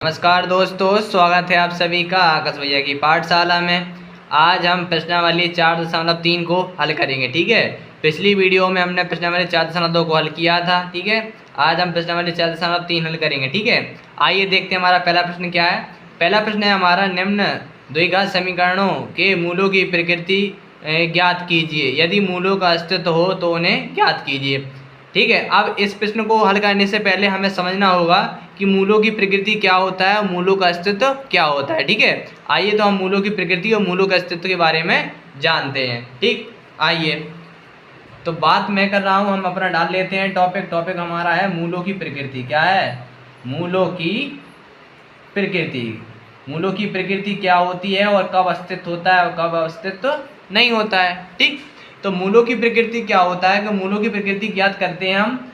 नमस्कार दोस्तों, स्वागत है आप सभी का आकाश भैया की पाठशाला में। आज हम प्रश्नावली 4.3 को हल करेंगे। ठीक है, पिछली वीडियो में हमने प्रश्नावली 4.2 को हल किया था। ठीक है, आज हम प्रश्नावली 4.3 हल करेंगे। ठीक है, आइए देखते हैं हमारा पहला प्रश्न क्या है। पहला प्रश्न है हमारा, निम्न द्विघात समीकरणों के मूलों की प्रकृति ज्ञात कीजिए। यदि मूलों का अस्तित्व हो तो उन्हें ज्ञात कीजिए। ठीक है, अब इस प्रश्न को हल करने से पहले हमें समझना होगा कि मूलों की प्रकृति क्या होता है, मूलों का अस्तित्व क्या होता है। ठीक है, आइए तो हम मूलों की प्रकृति और मूलों के अस्तित्व के बारे में जानते हैं। ठीक, आइए तो बात मैं कर रहा हूँ, हम अपना डाल लेते हैं टॉपिक हमारा है मूलों की प्रकृति। क्या है? मूलों की प्रकृति। मूलों की प्रकृति क्या होती है और कब अस्तित्व होता है और कब अस्तित्व नहीं होता है। ठीक, तो मूलों की प्रकृति क्या होता है कि मूलों की प्रकृति ज्ञात करते हैं हम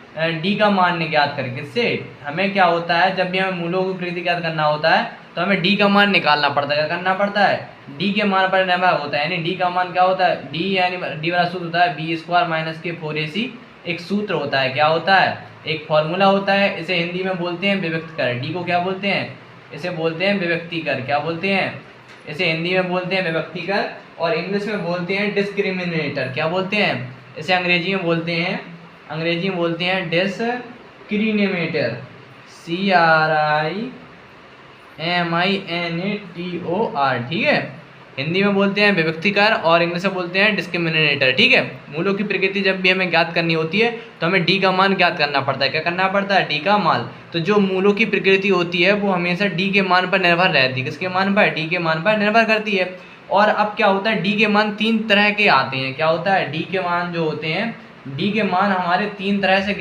डी का मान ज्ञात करके। इससे हमें क्या होता है, जब भी हमें मूलों की प्रकृति ज्ञात करना होता है तो हमें डी का मान निकालना पड़ता है। क्या करना पड़ता है? डी के मान पर निर्भर होता है। यानी डी का मान क्या होता है? डी यानी डी वाला सूत्र होता है बी स्क्वायर माइनस के 4ac। एक सूत्र होता है, क्या होता है? एक फॉर्मूला होता है। इसे हिंदी में बोलते हैं विभक्त कर। डी को क्या बोलते हैं? इसे बोलते हैं विभक्ति कर। क्या बोलते हैं? इसे हिंदी में बोलते हैं विभक्ति कर और इंग्लिश में बोलते हैं डिस्क्रिमिनेटर। क्या बोलते हैं? इसे अंग्रेजी में बोलते हैं डिस्क्रिमिनेटर। CRIMINATOR। ठीक है, हिंदी में बोलते हैं विभक्तिकर और इंग्लिश में बोलते हैं डिस्क्रिमिनेटर। ठीक है, मूलों की प्रकृति जब भी हमें ज्ञात करनी होती है तो हमें डी का मान ज्ञात करना पड़ता है। क्या करना पड़ता है? डी का मान। तो जो मूलों की प्रकृति होती है वो हमेशा डी के मान पर निर्भर रहती है। किसके मान पर? डी के मान पर निर्भर करती है। और अब क्या होता है, डी के मान 3 तरह के आते हैं। क्या होता है? डी के मान जो होते हैं, डी के मान हमारे 3 तरह से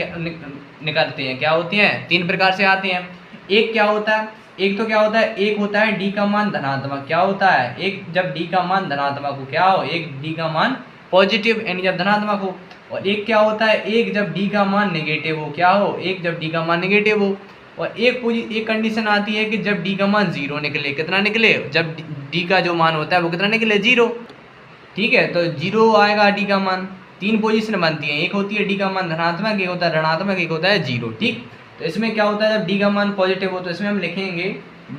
निकलते हैं। क्या होते हैं? 3 प्रकार से आते हैं। एक क्या होता है? एक तो क्या होता है, एक होता है डी का मान धनात्मक। क्या होता है? एक जब डी का मान धनात्मक हो, क्या हो? एक डी का मान पॉजिटिव यानी जब धनात्मक हो। और एक क्या होता है, एक जब डी का मान नेगेटिव हो। क्या हो? एक जब डी का मान नेगेटिव हो। और एक कंडीशन आती है कि जब डी का मान 0 निकले। कितना निकले? जब डी का जो मान होता है वो कितना निकले? 0। ठीक है, तो 0 आएगा डी का मान। 3 पोजीशन बनती हैं, एक होती है डी का मान धनात्मक, एक होता है ऋणात्मक, एक होता है 0। ठीक, तो इसमें क्या होता है, जब डी का मान पॉजिटिव हो तो इसमें हम लिखेंगे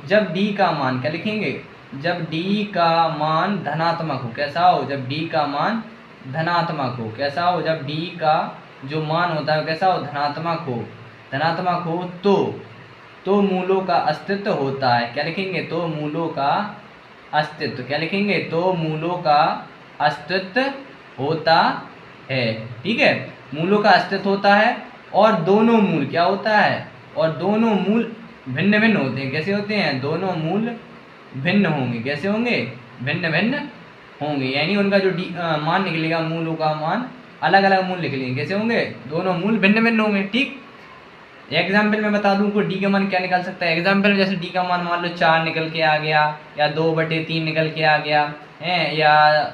जब डी का मान, क्या लिखेंगे? जब डी का मान धनात्मक हो। कैसा हो? जब डी का मान धनात्मक हो। कैसा हो? जब डी का जो मान होता है कैसा हो? धनात्मक हो। धनात्मक हो तो मूलों का अस्तित्व होता है। क्या लिखेंगे? तो मूलों का अस्तित्व। क्या लिखेंगे? तो मूलों का अस्तित्व होता है। ठीक है, मूलों का अस्तित्व होता है और दोनों मूल क्या होता है? और दोनों मूल भिन्न भिन्न होते हैं। कैसे होते हैं? दोनों मूल भिन्न होंगे। कैसे होंगे? भिन्न भिन्न होंगे। यानी उनका जो मान निकलेगा, मूलों का मान अलग अलग मूल निकलेंगे। कैसे होंगे? दोनों मूल भिन्न भिन्न होंगे। ठीक, एग्जाम्पल में बता दूं को डी का मान क्या निकल सकता है। एग्जाम्पल में जैसे डी का मान मान लो 4 निकल के आ गया, या 2/3 निकल के आ गया है, या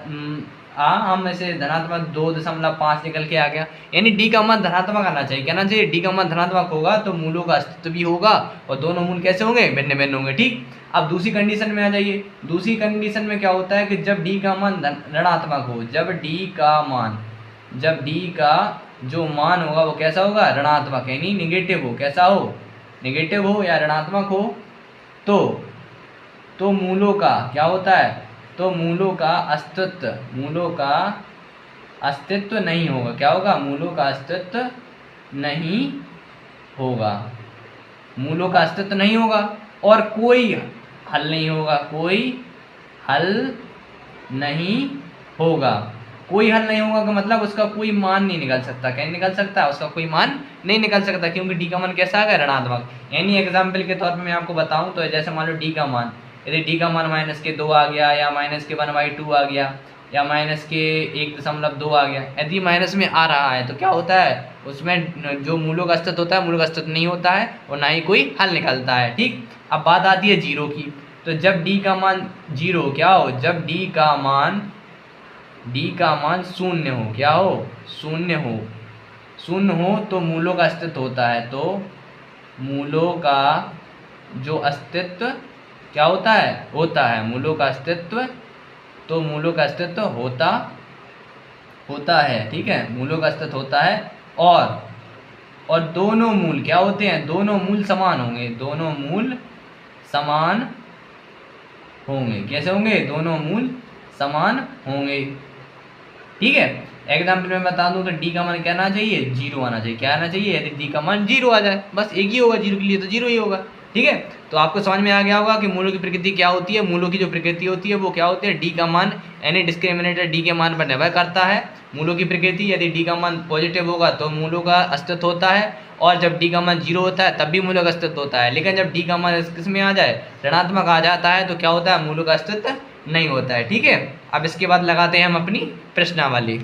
हम ऐसे धनात्मक 2.5 निकल के आ गया। यानी डी का मान धनात्मक आना चाहिए। कहना चाहिए डी का मान धनात्मक होगा तो मूलों का अस्तित्व भी होगा और दोनों मूल कैसे होंगे? भिन्न भिन्न होंगे। ठीक, अब दूसरी कंडीशन में आ जाइए। दूसरी कंडीशन में क्या होता है कि जब डी का मान ऋणात्मक हो। जब डी का जो मान होगा वो कैसा होगा? ऋणात्मक, यानी निगेटिव हो। कैसा हो? निगेटिव हो या ऋणात्मक हो तो मूलों का क्या होता है? तो मूलों का अस्तित्व नहीं होगा। क्या होगा? मूलों का अस्तित्व नहीं होगा। मूलों का अस्तित्व नहीं होगा और कोई हल नहीं होगा। कोई हल नहीं होगा। कोई हल नहीं होगा का मतलब उसका कोई मान नहीं निकल सकता। क्या नहीं निकल सकता? उसका कोई मान नहीं निकल सकता, क्योंकि डी का मान कैसा आ गया? ऋणात्मक। यानी एग्जाम्पल के तौर पे मैं आपको बताऊं तो जैसे मान लो डी का मान, यदि डी का मान -2 आ गया, या -1/2 आ गया, या -1.2 आ गया। यदि माइनस में आ रहा है तो क्या होता है? उसमें जो मूलों का अस्तित्व होता है, मूलों का अस्तित्व नहीं होता है और ना ही कोई हल निकलता है। ठीक, अब बात आती है 0 की। तो जब डी का मान 0 क्या हो? जब डी का मान 0 हो। क्या हो? 0 हो तो मूलों का अस्तित्व होता है। तो मूलों का जो अस्तित्व क्या होता है? होता है। मूलों का अस्तित्व, तो मूलों का अस्तित्व होता है। ठीक है, मूलों का अस्तित्व होता है और दोनों मूल क्या होते हैं? दोनों मूल समान होंगे। दोनों मूल समान होंगे। कैसे होंगे? दोनों मूल समान होंगे। ठीक है, एग्जाम्पल में बता दूं तो डी का मान क्या आना चाहिए? 0 आना चाहिए। क्या आना चाहिए? यदि डी का मान 0 आ जाए, बस एक ही होगा, 0 के लिए तो 0 ही होगा। ठीक है, तो आपको समझ में आ गया होगा कि मूलों की प्रकृति क्या होती है। मूलों की जो प्रकृति होती है वो क्या होती है? डी का मान यानी डिस्क्रिमिनेटर डी के मान पर निर्भर करता है। मूलों की प्रकृति, यदि डी का मान पॉजिटिव होगा तो मूलों का अस्तित्व होता है, और जब डी का मान 0 होता है तब भी मूलों का अस्तित्व होता है। लेकिन जब डी का मान किस में आ जाए? ऋणात्मक आ जाता है, तो क्या होता है? मूलों का अस्तित्व नहीं होता है। ठीक है, अब इसके बाद लगाते हैं हम अपनी प्रश्नावली।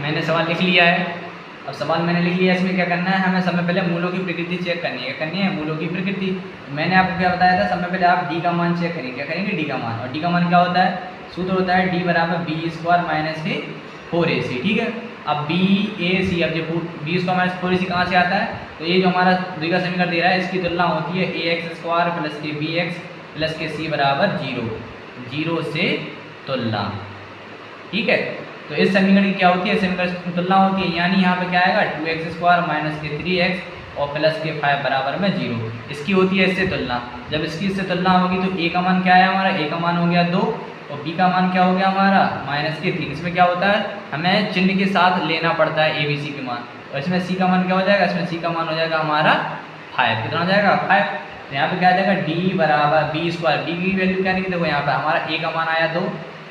मैंने सवाल लिख लिया है। अब सवाल मैंने लिख लिया, इसमें क्या करना है? हमें सबसे पहले मूलों की प्रकृति चेक करनी है। क्या करनी है? मूलों की प्रकृति। मैंने आपको क्या बताया था? सबसे पहले आप डी का मान चेक करेंगे। क्या करेंगे? डी का मान। और डी का मान क्या होता है? सूत्र होता है डी बराबर बी स्क्वायर माइनस के 4ac। ठीक है, अब बी ए सी, अब जो बी स्क्वायर माइनस 4ac कहाँ से आता है? तो ये जो हमारा द्विघात समीकरण दे रहा है इसकी तुलना होती है ए एक्स स्क्वायर प्लस के बी एक्स प्लस के सी बराबर 0, 0 से तुलना। ठीक है, तो इस समीकरण की क्या होती है? समीकरण की तुलना होती है, यानी यहाँ पे क्या आएगा? 2x स्क्वायर माइनस के 3x और प्लस के 5 बराबर में 0। इसकी होती है इससे तुलना। जब इसकी इससे तुलना होगी तो a का मान क्या है हमारा? a का मान हो गया 2 और b का मान क्या हो गया हमारा? माइनस के 3। इसमें क्या होता है? हमें चिन्ह के साथ लेना पड़ता है a b c के मान। और इसमें c का मान क्या हो जाएगा? इसमें c का मान हो जाएगा हमारा 5। कितना हो जाएगा? 5। तो यहाँ पे क्या आ जाएगा? d बराबर बी स्क्वायर। b की वैल्यू क्या नहीं, देखो यहाँ पे हमारा a का मान आया 2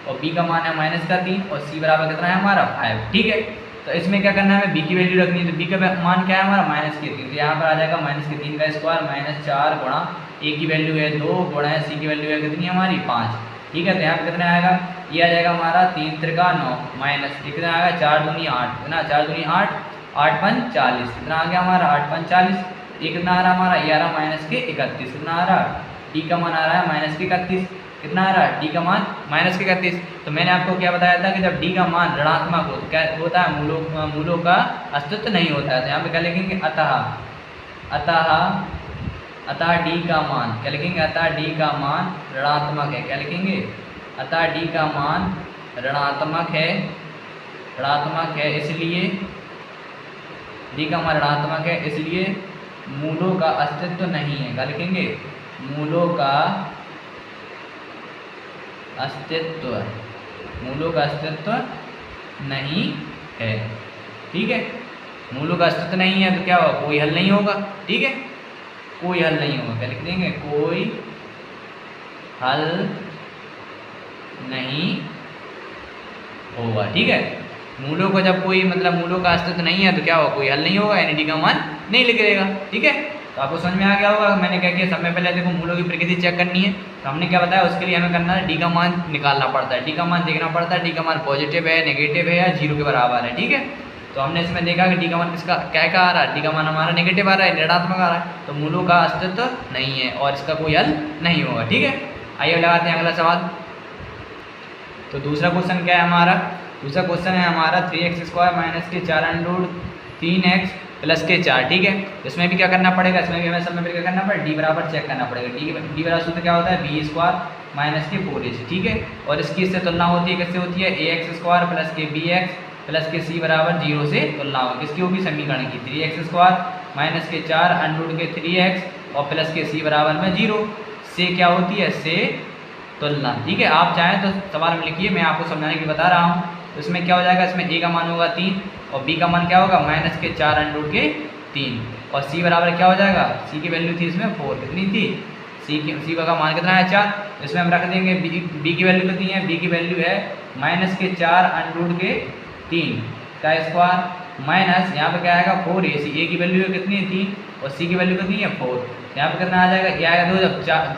और b का मान है माइनस का 3 और c बराबर कितना है हमारा? 5। ठीक है, तो इसमें क्या करना है? हमें b की वैल्यू रखनी है। तो b का मान क्या है हमारा? माइनस के 3। तो यहाँ पर आ जाएगा माइनस के 3 का स्क्वायर माइनस 4 गुणा a की वैल्यू है 2 गुणा c की वैल्यू है कितनी हमारी? 5। ठीक है, तो यहाँ पे कितना आएगा? ये आ जाएगा हमारा 3 त्रिका 9 माइनस कितना आएगा? 4 दूनी 8। कितना? 4 दूनी 8, 8 पंच 40। कितना आ गया हमारा? 8 पंच 40। ये कितना आ रहा हमारा? ये आ रहा माइनस के 31। कितना आ रहा? डी का मान आ रहा है माइनस के 31। कितना आ रहा है? डी का मान माइनस के 31। तो मैंने आपको क्या बताया था कि जब डी का मान ऋणात्मक हो तो क्या होता है? मूलों का अस्तित्व नहीं होता है। तो यहाँ पे क्या लिखेंगे? अतः डी का मान क्या लिखेंगे? अतः डी का मान ऋणात्मक है। क्या लिखेंगे? अतः डी का मान ऋणात्मक है इसलिए डी का मान ऋणात्मक है इसलिए मूलों का अस्तित्व नहीं है। क्या लिखेंगे? मूलों का अस्तित्व नहीं है। ठीक है, मूलों का अस्तित्व नहीं है तो क्या होगा? कोई हल नहीं होगा। ठीक है, कोई हल नहीं होगा। क्या लिख देंगे? कोई हल नहीं होगा। ठीक है, मूलों का जब कोई मूलों का अस्तित्व नहीं है तो क्या होगा? कोई हल नहीं होगा, यानी डी का मान नहीं निकलेगा। ठीक है, तो आपको समझ में आ गया होगा। मैंने क्या किया? सबसे पहले देखो मूलों की प्रकृति चेक करनी है। तो हमने क्या बताया? उसके लिए हमें करना है डी का मान निकालना पड़ता है। डी का मान देखना पड़ता है, डी का मान पॉजिटिव है, नेगेटिव है या 0 के बराबर है। ठीक है, तो हमने इसमें देखा कि डी का मान किसका क्या आ रहा है? डी का मान हमारा नेगेटिव आ रहा है, ऋणात्मक आ रहा है, तो मूलों का अस्तित्व नहीं है और इसका कोई हल नहीं होगा। ठीक है, आइए लगाते हैं अगला सवाल। तो दूसरा क्वेश्चन क्या है हमारा? दूसरा क्वेश्चन है हमारा 3x स्क्वायर माइनस के 4 अंडर 3x प्लस के 4। ठीक है, इसमें भी क्या करना पड़ेगा? इसमें भी हमें सब में क्या करना पड़ेगा? डी बराबर चेक करना पड़ेगा। डी बराबर सूत्र क्या होता है? बी स्क्वायर माइनस के 4ac। ठीक है, और इसकी इससे तुलना होती है, कैसे होती है? ए एक्स स्क्वायर प्लस के बी एक्स प्लस के सी बराबर 0 से तुलना होगी। किसकी होगी? समीकरण की। 3x स्क्वायर माइनस के 4 अंडर के 3x और प्लस के सी बराबर में 0 से क्या होती है? से तुलना। ठीक है, आप चाहें तो सवाल में लिखिए, मैं आपको समझाने के लिए बता रहा हूँ। तो इसमें क्या हो जाएगा? इसमें ए का मान होगा 3 और बी का मान क्या होगा? माइनस के 4 अंडर के 3 और सी बराबर क्या हो जाएगा? सी की वैल्यू थी इसमें 4। कितनी थी? सी का मान कितना है? 4। इसमें हम रख देंगे बी की वैल्यू कितनी है? बी की वैल्यू है माइनस के 4 अंडर के 3 का स्क्वायर माइनस यहाँ पे क्या आएगा? 4ac। ए की वैल्यू कितनी थी और सी की वैल्यू कितनी है? 4। यहाँ पे कितना आ जाएगा? ये आएगा 2।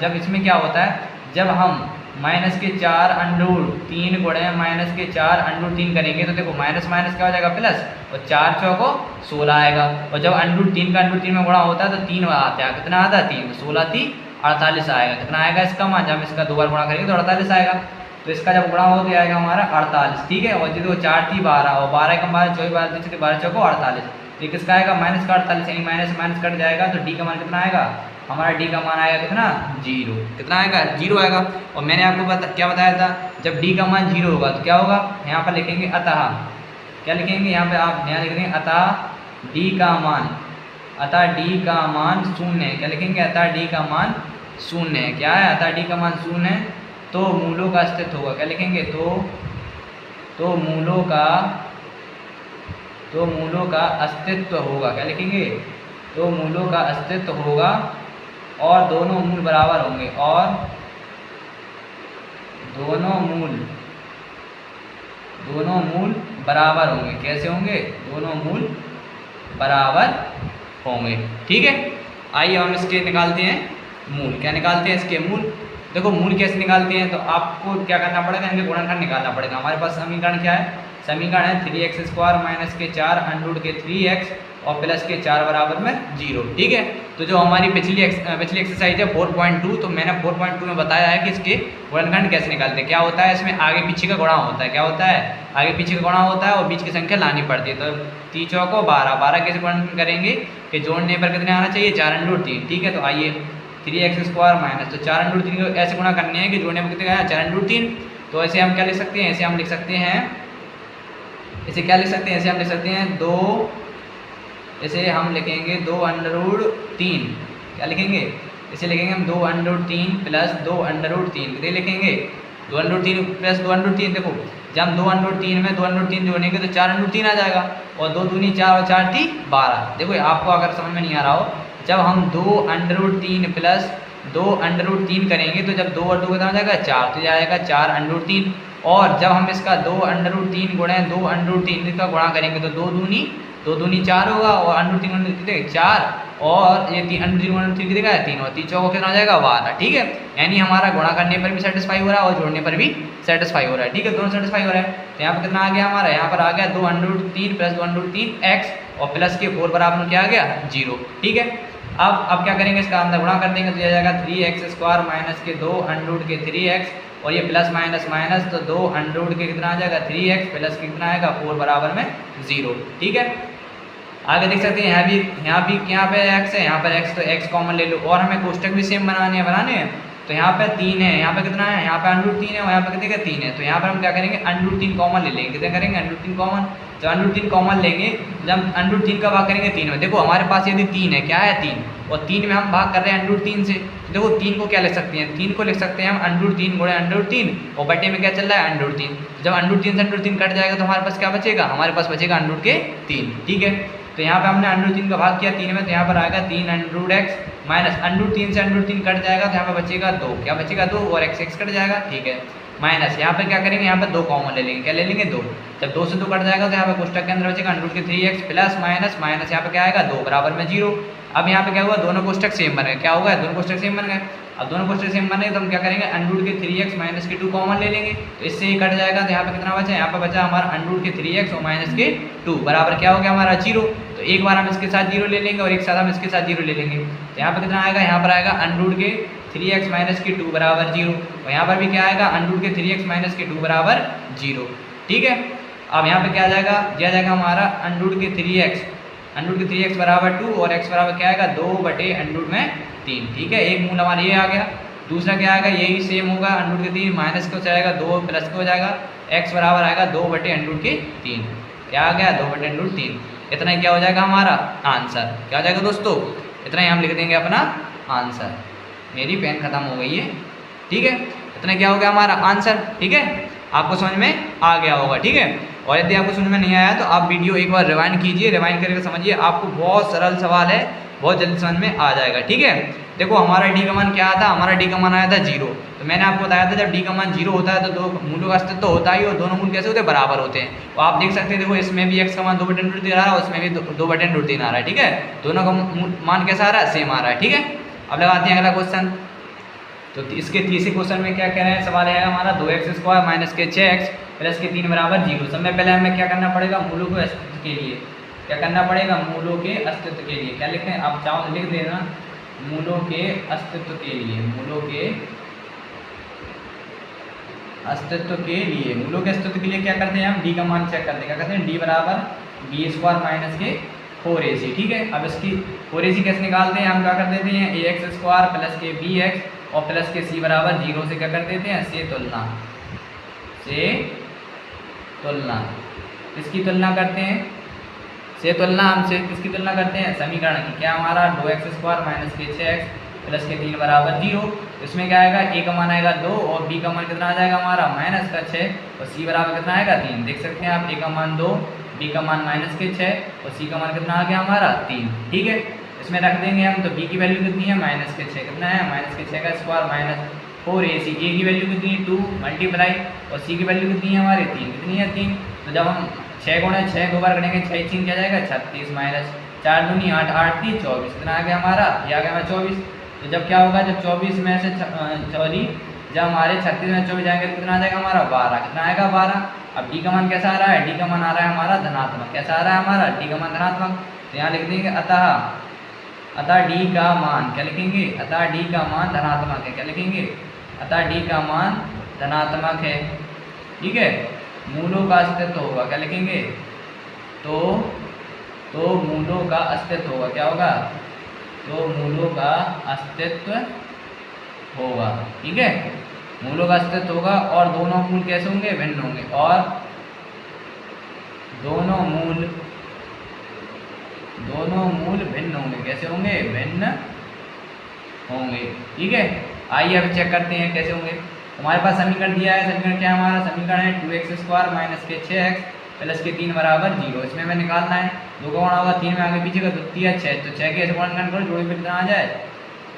जब इसमें क्या होता है? जब हम माइनस के 4 अंडर 3 गुणे माइनस के 4 अंडर 3 करेंगे तो देखो माइनस माइनस क्या हो जाएगा? प्लस, और 4 चौको 16 आएगा। और जब अंडर 3 का अंडर 3 में गुणा होता है तो 3 आता है। कितना आता है? 3। 16 थी 48 आएगा। कितना आएगा इसका मान? जब इसका 2 बार गुणा करेंगे तो 48 आएगा। तो इसका जब गुणा हो तो आएगा हमारा 48। ठीक है, और जो 4 थी 12 और 12 का मान 24 12 चौको 48। तो किसका आएगा? माइनस का 48, यानी माइनस माइनस कट जाएगा तो डी का मान कितना आएगा? हमारा डी का मान आएगा कितना? 0। कितना आएगा? 0 आएगा। और मैंने आपको क्या बताया था? जब डी का मान 0 होगा तो क्या होगा? यहाँ पर लिखेंगे अतः। क्या लिखेंगे? यहाँ पे आप यहाँ लिख देंगे अतः डी का मान 0 है। क्या लिखेंगे? अतः डी का मान शून्य है। क्या है? अतः डी का मान शून्य है तो मूलों का अस्तित्व होगा। क्या लिखेंगे? तो मूलों का अस्तित्व होगा। क्या लिखेंगे? तो मूलों का अस्तित्व होगा और दोनों मूल बराबर होंगे, और दोनों मूल बराबर होंगे। कैसे होंगे? दोनों मूल बराबर होंगे। ठीक है, आइए हम इसके निकालते हैं मूल। क्या निकालते हैं इसके मूल? देखो मूल कैसे निकालते हैं, तो आपको क्या करना पड़ेगा, इनके गुणनखंड निकालना पड़ेगा। हमारे पास समीकरण क्या है? समीकरण है 3x² माइनस के 4 अंडर के 3x और प्लस के 4 बराबर में 0। ठीक है, तो जो हमारी पिछली एक्सरसाइज है 4.2, तो मैंने 4.2 में बताया है कि इसके गुणनखंड कैसे निकालते हैं। क्या होता है इसमें? आगे पीछे का गुणा होता है। क्या होता है? आगे पीछे का गुणा होता है और बीच की संख्या लानी पड़ती है। तो 3 चौको 12 कैसे गुणन करेंगे कि जोड़ने पर कितने आना चाहिए? 4 अंडर 3। ठीक है, तो आइए 3x² माइनस, तो 4 अंडर 3 को ऐसे गुणा करने हैं कि जोड़ने पर कितने आया? 4 अंडर 3। तो ऐसे हम क्या लिख सकते हैं? ऐसे हम लिख सकते हैं, इसे क्या लिख सकते हैं? ऐसे हम लिख सकते हैं 2, इसे हम लिखेंगे 2 अंडर 3। क्या लिखेंगे? इसे लिखेंगे हम 2 अंडर 3 प्लस 2 अंडर 3। कितने लिखेंगे? 2 अंडर 3 प्लस 2 अंडर 3। देखो जब हम 2 अंडर 3 में 2 अंडर 3 जोड़ेंगे तो 4 अंडर 3 आ जाएगा, और 2 दूनी 4 और 4 टी 12। देखो आपको अगर समझ में नहीं आ रहा हो, जब हम 2 अंडर 3 प्लस 2 अंडर 3 करेंगे तो जब 2 और 2 कितना हो जाएगा? 4, तो जाएगा 4 अंडर 3। और जब हम इसका 2 अंडर 3 गुणे 2 अंडर 3 का गुणा करेंगे तो 2 दूनी 4 होगा, और अंडर 3 कितने? 4, और ये 3 अंडर 3 कितने का है? 3, और 3 चौको कितना हो जाएगा? 12। ठीक है, यानी हमारा गुणा करने पर भी सेटिस्फाई हो रहा है और जोड़ने पर भी सेटिस्फाई हो रहा है। ठीक है, दोनों सेटिस्फाई हो रहा है। तो यहाँ पर कितना आ गया हमारा? यहाँ पर आ गया 2 अंडर 3 प्लस 2 अंडर 3 x, और प्लस के 4 बराबर में क्या आ गया? 0। ठीक है, अब क्या करेंगे? इसका अंदर गुणा कर देंगे तो यह जाएगा 3x² माइनस के 2 अंडर के 3x, और ये प्लस माइनस माइनस, तो 2 अंडर के कितना आ जाएगा? 3x प्लस के कितना आएगा? 4 बराबर में 0। ठीक है, आगे देख सकते हैं यहाँ पे x है, यहाँ पर x, तो x कॉमन ले लो, और हमें कोष्टक भी सेम बनाने हैं। तो यहाँ पे 3 है, यहाँ पे कितना है? यहाँ पे अंडर 3 है, और यहाँ पे कितने का? 3 है। तो यहाँ पर हम क्या करेंगे? अंडर 3 कॉमन ले लेंगे। कितने करेंगे? Under 3 common. जब अंडर 3 कॉमन लेंगे, जब अंडर 3 का भाग करेंगे 3 में, देखो हमारे पास यदि 3 है, क्या है? 3, और 3 में हम भाग कर रहे हैं अंडर 3 से, तो देखो 3 को क्या लिख सकते हैं? 3 को लिख सकते हैं हम अंडर 3 गुणे अंडर 3, और बटे में क्या चल रहा है? अंडर 3। जब अंडर 3 से अंडर 3 कट जाएगा तो हमारे पास क्या बचेगा? हमारे पास बचेगा अंडर के 3। ठीक है, तो यहाँ पे हमने अंडर 3 का भाग किया 3 में, तो यहाँ पर आएगा 3 अंडर x माइनस अंडर 3 से अंडर 3 कट जाएगा तो यहाँ पे बचेगा 2। क्या बचेगा? 2, और x कट जाएगा। ठीक है, माइनस यहाँ पे क्या करेंगे? यहाँ पे 2 कॉमन ले लेंगे। क्या ले लेंगे? 2। जब 2 से 2 कट जाएगा तो यहाँ पे कोष्टक के अंदर बचेगा अंडर के 3x प्लस माइनस माइनस, यहाँ पे क्या आएगा? 2 बराबर में 0। अब यहाँ पे क्या हुआ? दोनों कोष्टक सेम बन गए। क्या होगा? दोनों कोष्टक सेम बन गए। अब दोनों कोष्टक सेम बन गए तो हम क्या करेंगे? अंडर के 3x माइनस के 2 कॉमन ले लेंगे, तो इससे ये कट जाएगा, तो यहाँ पे कितना बचा? यहाँ पे बचा हमारा अंडर के 3x और माइनस के 2 बराबर क्या हो गया हमारा? 0। तो एक बार हम इसके साथ 0 ले लेंगे और एक साथ हम इसके साथ 0 ले लेंगे, तो यहाँ पे कितना आएगा? यहाँ पर आएगा अंडर के 3x माइनस के 2 बराबर 0, और यहाँ पर भी क्या आएगा? अंडर के 3x माइनस के 2 बराबर 0। ठीक है, अब यहाँ पे क्या आ जाएगा? दिया जाएगा हमारा अंडर के 3x बराबर 2, और x बराबर क्या आएगा? 2 बटे अंडर में 3। ठीक है, एक मूल हमारा ये आ गया। दूसरा क्या आएगा? यही सेम होगा, अंडर के 3 माइनस का हो जाएगा 2 प्लस का हो जाएगा, x बराबर आएगा 2 बटे अंडर के 3। क्या आ गया? 2 बटे अंडर 3। इतना ही क्या हो जाएगा हमारा आंसर? क्या हो जाएगा दोस्तों? इतना ही हम लिख देंगे अपना आंसर। मेरी पेन खत्म हो गई है। ठीक है, इतना क्या हो गया हमारा आंसर? ठीक है, आपको समझ में आ गया होगा। ठीक है, और यदि आपको समझ में नहीं आया तो आप वीडियो एक बार रिवाइंड कीजिए, रिवाइंड करके समझिए, आपको बहुत सरल सवाल है, बहुत जल्दी समझ में आ जाएगा। ठीक है, देखो हमारा डी का मान क्या था? हमारा डी का मान आया था 0। तो मैंने आपको बताया था जब डी का मान 0 होता है तो दो मूलों का अस्तित्व तो होता ही, और दोनों मूल कैसे होते हैं? बराबर होते हैं। तो आप देख सकते हैं, देखो इसमें भी x का मान 2 बटे √3 आ रहा है, उसमें भी 2 बटे √3 आ रहा है। ठीक है, दोनों का मान कैसा आ रहा है? सेम आ रहा है। ठीक है, अब लगाते हैं अगला क्वेश्चन। तो इसके तीसरे क्वेश्चन में क्या कह रहे हैं? सवाल है हमारा 2x² माइनस के 6x प्लस के 3 बराबर 0। सबसे पहले हमें क्या करना पड़ेगा? मूलों के अस्तित्व के लिए क्या करना पड़ेगा? मूलों के अस्तित्व के लिए क्या लिखें? आप चाहो तो लिख देना, मूलों के अस्तित्व के लिए, मूलों के अस्तित्व के लिए, मूलों के अस्तित्व के लिए क्या करते हैं? हम डी का मान चेक करते हैं। क्या करते हैं? डी बराबर b² माइनस के 4ac। ठीक है, अब इसकी 4ac कैसे निकालते हैं? हम क्या कर देते हैं? ax² प्लस के bx और प्लस के c बराबर 0 से क्या कर देते हैं? से तुलना। किसकी तुलना करते हैं? से तुलना। हमसे किसकी तुलना करते हैं? समीकरण की। क्या हमारा 2x² माइनस के 6x प्लस के 3 बराबर 0। इसमें क्या आएगा, ए का मान आएगा 2 और बी का मान कितना आ जाएगा हमारा माइनस का 6 और सी बराबर कितना आएगा 3। देख सकते हैं आप, ए का मान 2, बी का मान माइनस के 6 और सी का मान कितना आ गया हमारा 3। ठीक है, इसमें रख देंगे हम, तो बी की वैल्यू कितनी है माइनस के 6, कितना है माइनस के 6 का स्क्वायर माइनस 4ac। ए की वैल्यू कितनी है 2 मल्टीप्लाई और सी की वैल्यू कितनी है हमारे 3, कितनी है 3। तो जब हम 6 गुणा 6 दो बार करेंगे 6 3 क्या जाएगा 36 माइनस 4 दूनी 8 8 3 24, कितना आ गया हमारा, ये आ गया हमारा 24। तो जब क्या होगा, जब 24 में से सॉरी जब हमारे 36 में 24 जाएंगे तो कितना आ जाएगा हमारा 12, कितना आएगा 12। अब डी का मान कैसा आ रहा है, डी का मान आ रहा है हमारा धनात्मक। कैसा आ रहा है हमारा, डी का मान धनात्मक। तो यहाँ लिख देंगे अतः डी का मान क्या लिखेंगे, अतः डी का मान धनात्मक है। क्या लिखेंगे, अतः डी का मान धनात्मक है। ठीक है, मूलों का अस्तित्व होगा, क्या लिखेंगे, तो मूलों का अस्तित्व होगा, क्या होगा, तो मूलों का अस्तित्व होगा। ठीक है, मूलों का अस्तित्व होगा और दोनों मूल कैसे होंगे, भिन्न होंगे, और दोनों मूल भिन्न होंगे। कैसे होंगे, भिन्न होंगे। ठीक है, आइए अब चेक करते हैं कैसे होंगे। हमारे पास समीकरण दिया है, समीकरण क्या है हमारा, समीकरण है 2x² माइनस के 6x प्लस के 3 बराबर 0। इसमें हमें निकालना है, 2 का गुणा होगा 3 में आगे पीछे का, तो 3 6, तो 6 के ऐसे गुणनखंड करो, जोड़े पे कितना आ जाए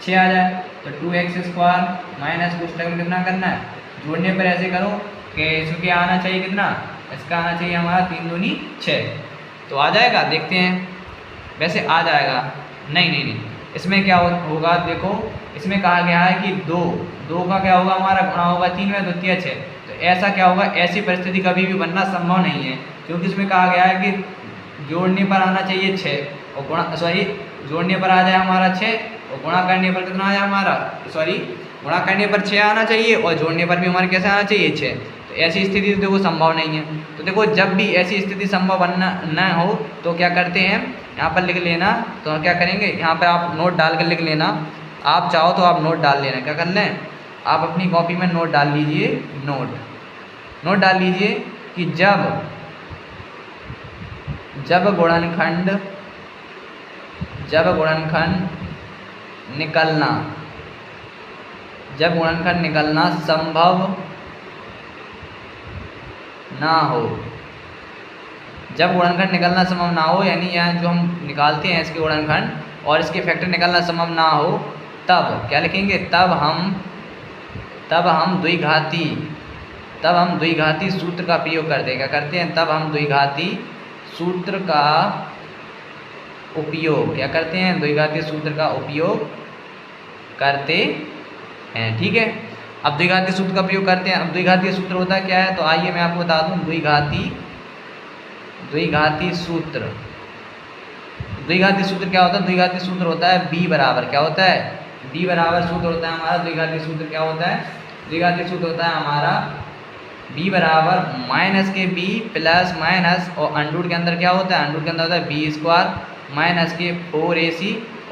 6 आ जाए। तो 2x² माइनस कुछ में कितना करना है, जोड़ने पर ऐसे करो कि इसमें क्या आना चाहिए, कितना इसका आना चाहिए हमारा 3 दूनी 6, तो आ जाएगा। देखते हैं, वैसे आ जाएगा, नहीं, इसमें क्या होगा, देखो इसमें कहा गया है कि 2 का क्या होगा हमारा गुणा होगा 3 में, 2 3 6। तो ऐसा क्या होगा, ऐसी परिस्थिति कभी भी बनना संभव नहीं है, क्योंकि इसमें कहा गया है कि जोड़ने पर आना चाहिए 6 और जोड़ने पर आ जाए हमारा 6 और गुणा करने पर कितना आ जाए हमारा, गुणा करने पर 6 आना चाहिए और जोड़ने पर भी हमारे कैसे आना चाहिए 6। तो ऐसी स्थिति तो देखो संभव नहीं है। तो देखो जब भी ऐसी स्थिति संभव बनना न हो तो क्या करते हैं, यहाँ पर लिख लेना। तो क्या करेंगे, यहाँ पर आप नोट डाल कर लिख लेना, आप चाहो तो आप नोट डाल लेना। क्या कर लें, आप अपनी कॉपी में नोट डाल लीजिए, नोट डाल लीजिए कि जब गुणनखंड निकलना संभव ना हो, जब गुणनखंड निकलना संभव ना हो, यानी यहाँ जो हम निकालते हैं इसके गुणनखंड और इसके फैक्टर निकलना संभव ना हो, तब क्या लिखेंगे, तब हम द्विघाती सूत्र का प्रयोग करते हैं। क्या करते हैं, तब हम द्विघाती सूत्र का उपयोग, क्या करते हैं, द्विघाती सूत्र का उपयोग करते हैं। ठीक है, अब द्विघाती सूत्र का प्रयोग करते हैं। अब द्विघाती सूत्र होता क्या है, तो आइए मैं आपको बता दूं, द्विघाती सूत्र क्या होता है, द्विघाती सूत्र होता है b बराबर, क्या होता है, b बराबर सूत्र होता है हमारा। द्विघाती सूत्र क्या होता है, द्विघाती सूत्र होता है हमारा b बराबर माइनस के b प्लस माइनस और अंडरूट के अंदर क्या होता है, अंडरूट के अंदर होता है b² माइनस के 4ac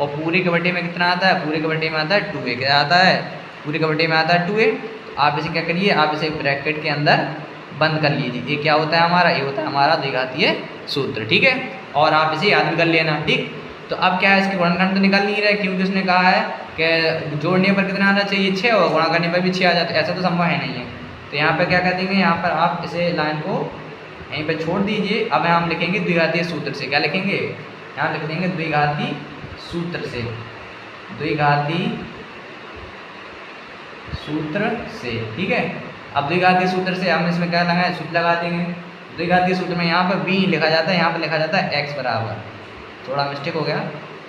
और पूरे के बटे में कितना आता है, पूरे के बटे में आता है 2a। क्या आता है, पूरे के बटे में आता है 2a। तो आप इसे क्या करिए, आप इसे ब्रैकेट के अंदर बंद कर लीजिए। ये क्या होता है हमारा, ये होता है हमारा द्विघातीय सूत्र। ठीक है, और आप इसे याद भी कर लेना। ठीक, तो अब क्या है, इसके गुणनखंड तो निकल नहीं रहा है, क्योंकि उसने कहा है कि जोड़ने पर कितना आना चाहिए 6 और गुणा करने पर भी 6 आ जाता है, ऐसा तो संभव है नहीं है। तो यहाँ पर क्या कर देंगे, यहाँ पर आप इसे लाइन को यहीं पर छोड़ दीजिए। अब हम लिखेंगे द्विघातीय सूत्र से, क्या लिखेंगे, यहाँ लिख देंगे द्विघाती सूत्र से, ठीक है। अब द्विघातीय सूत्र से हम इसमें क्या लगाएं, सूत्र लगा देंगे। द्विघातीय सूत्र में यहाँ पर b लिखा जाता है, यहाँ पर लिखा जाता है x बराबर, थोड़ा मिस्टेक हो गया,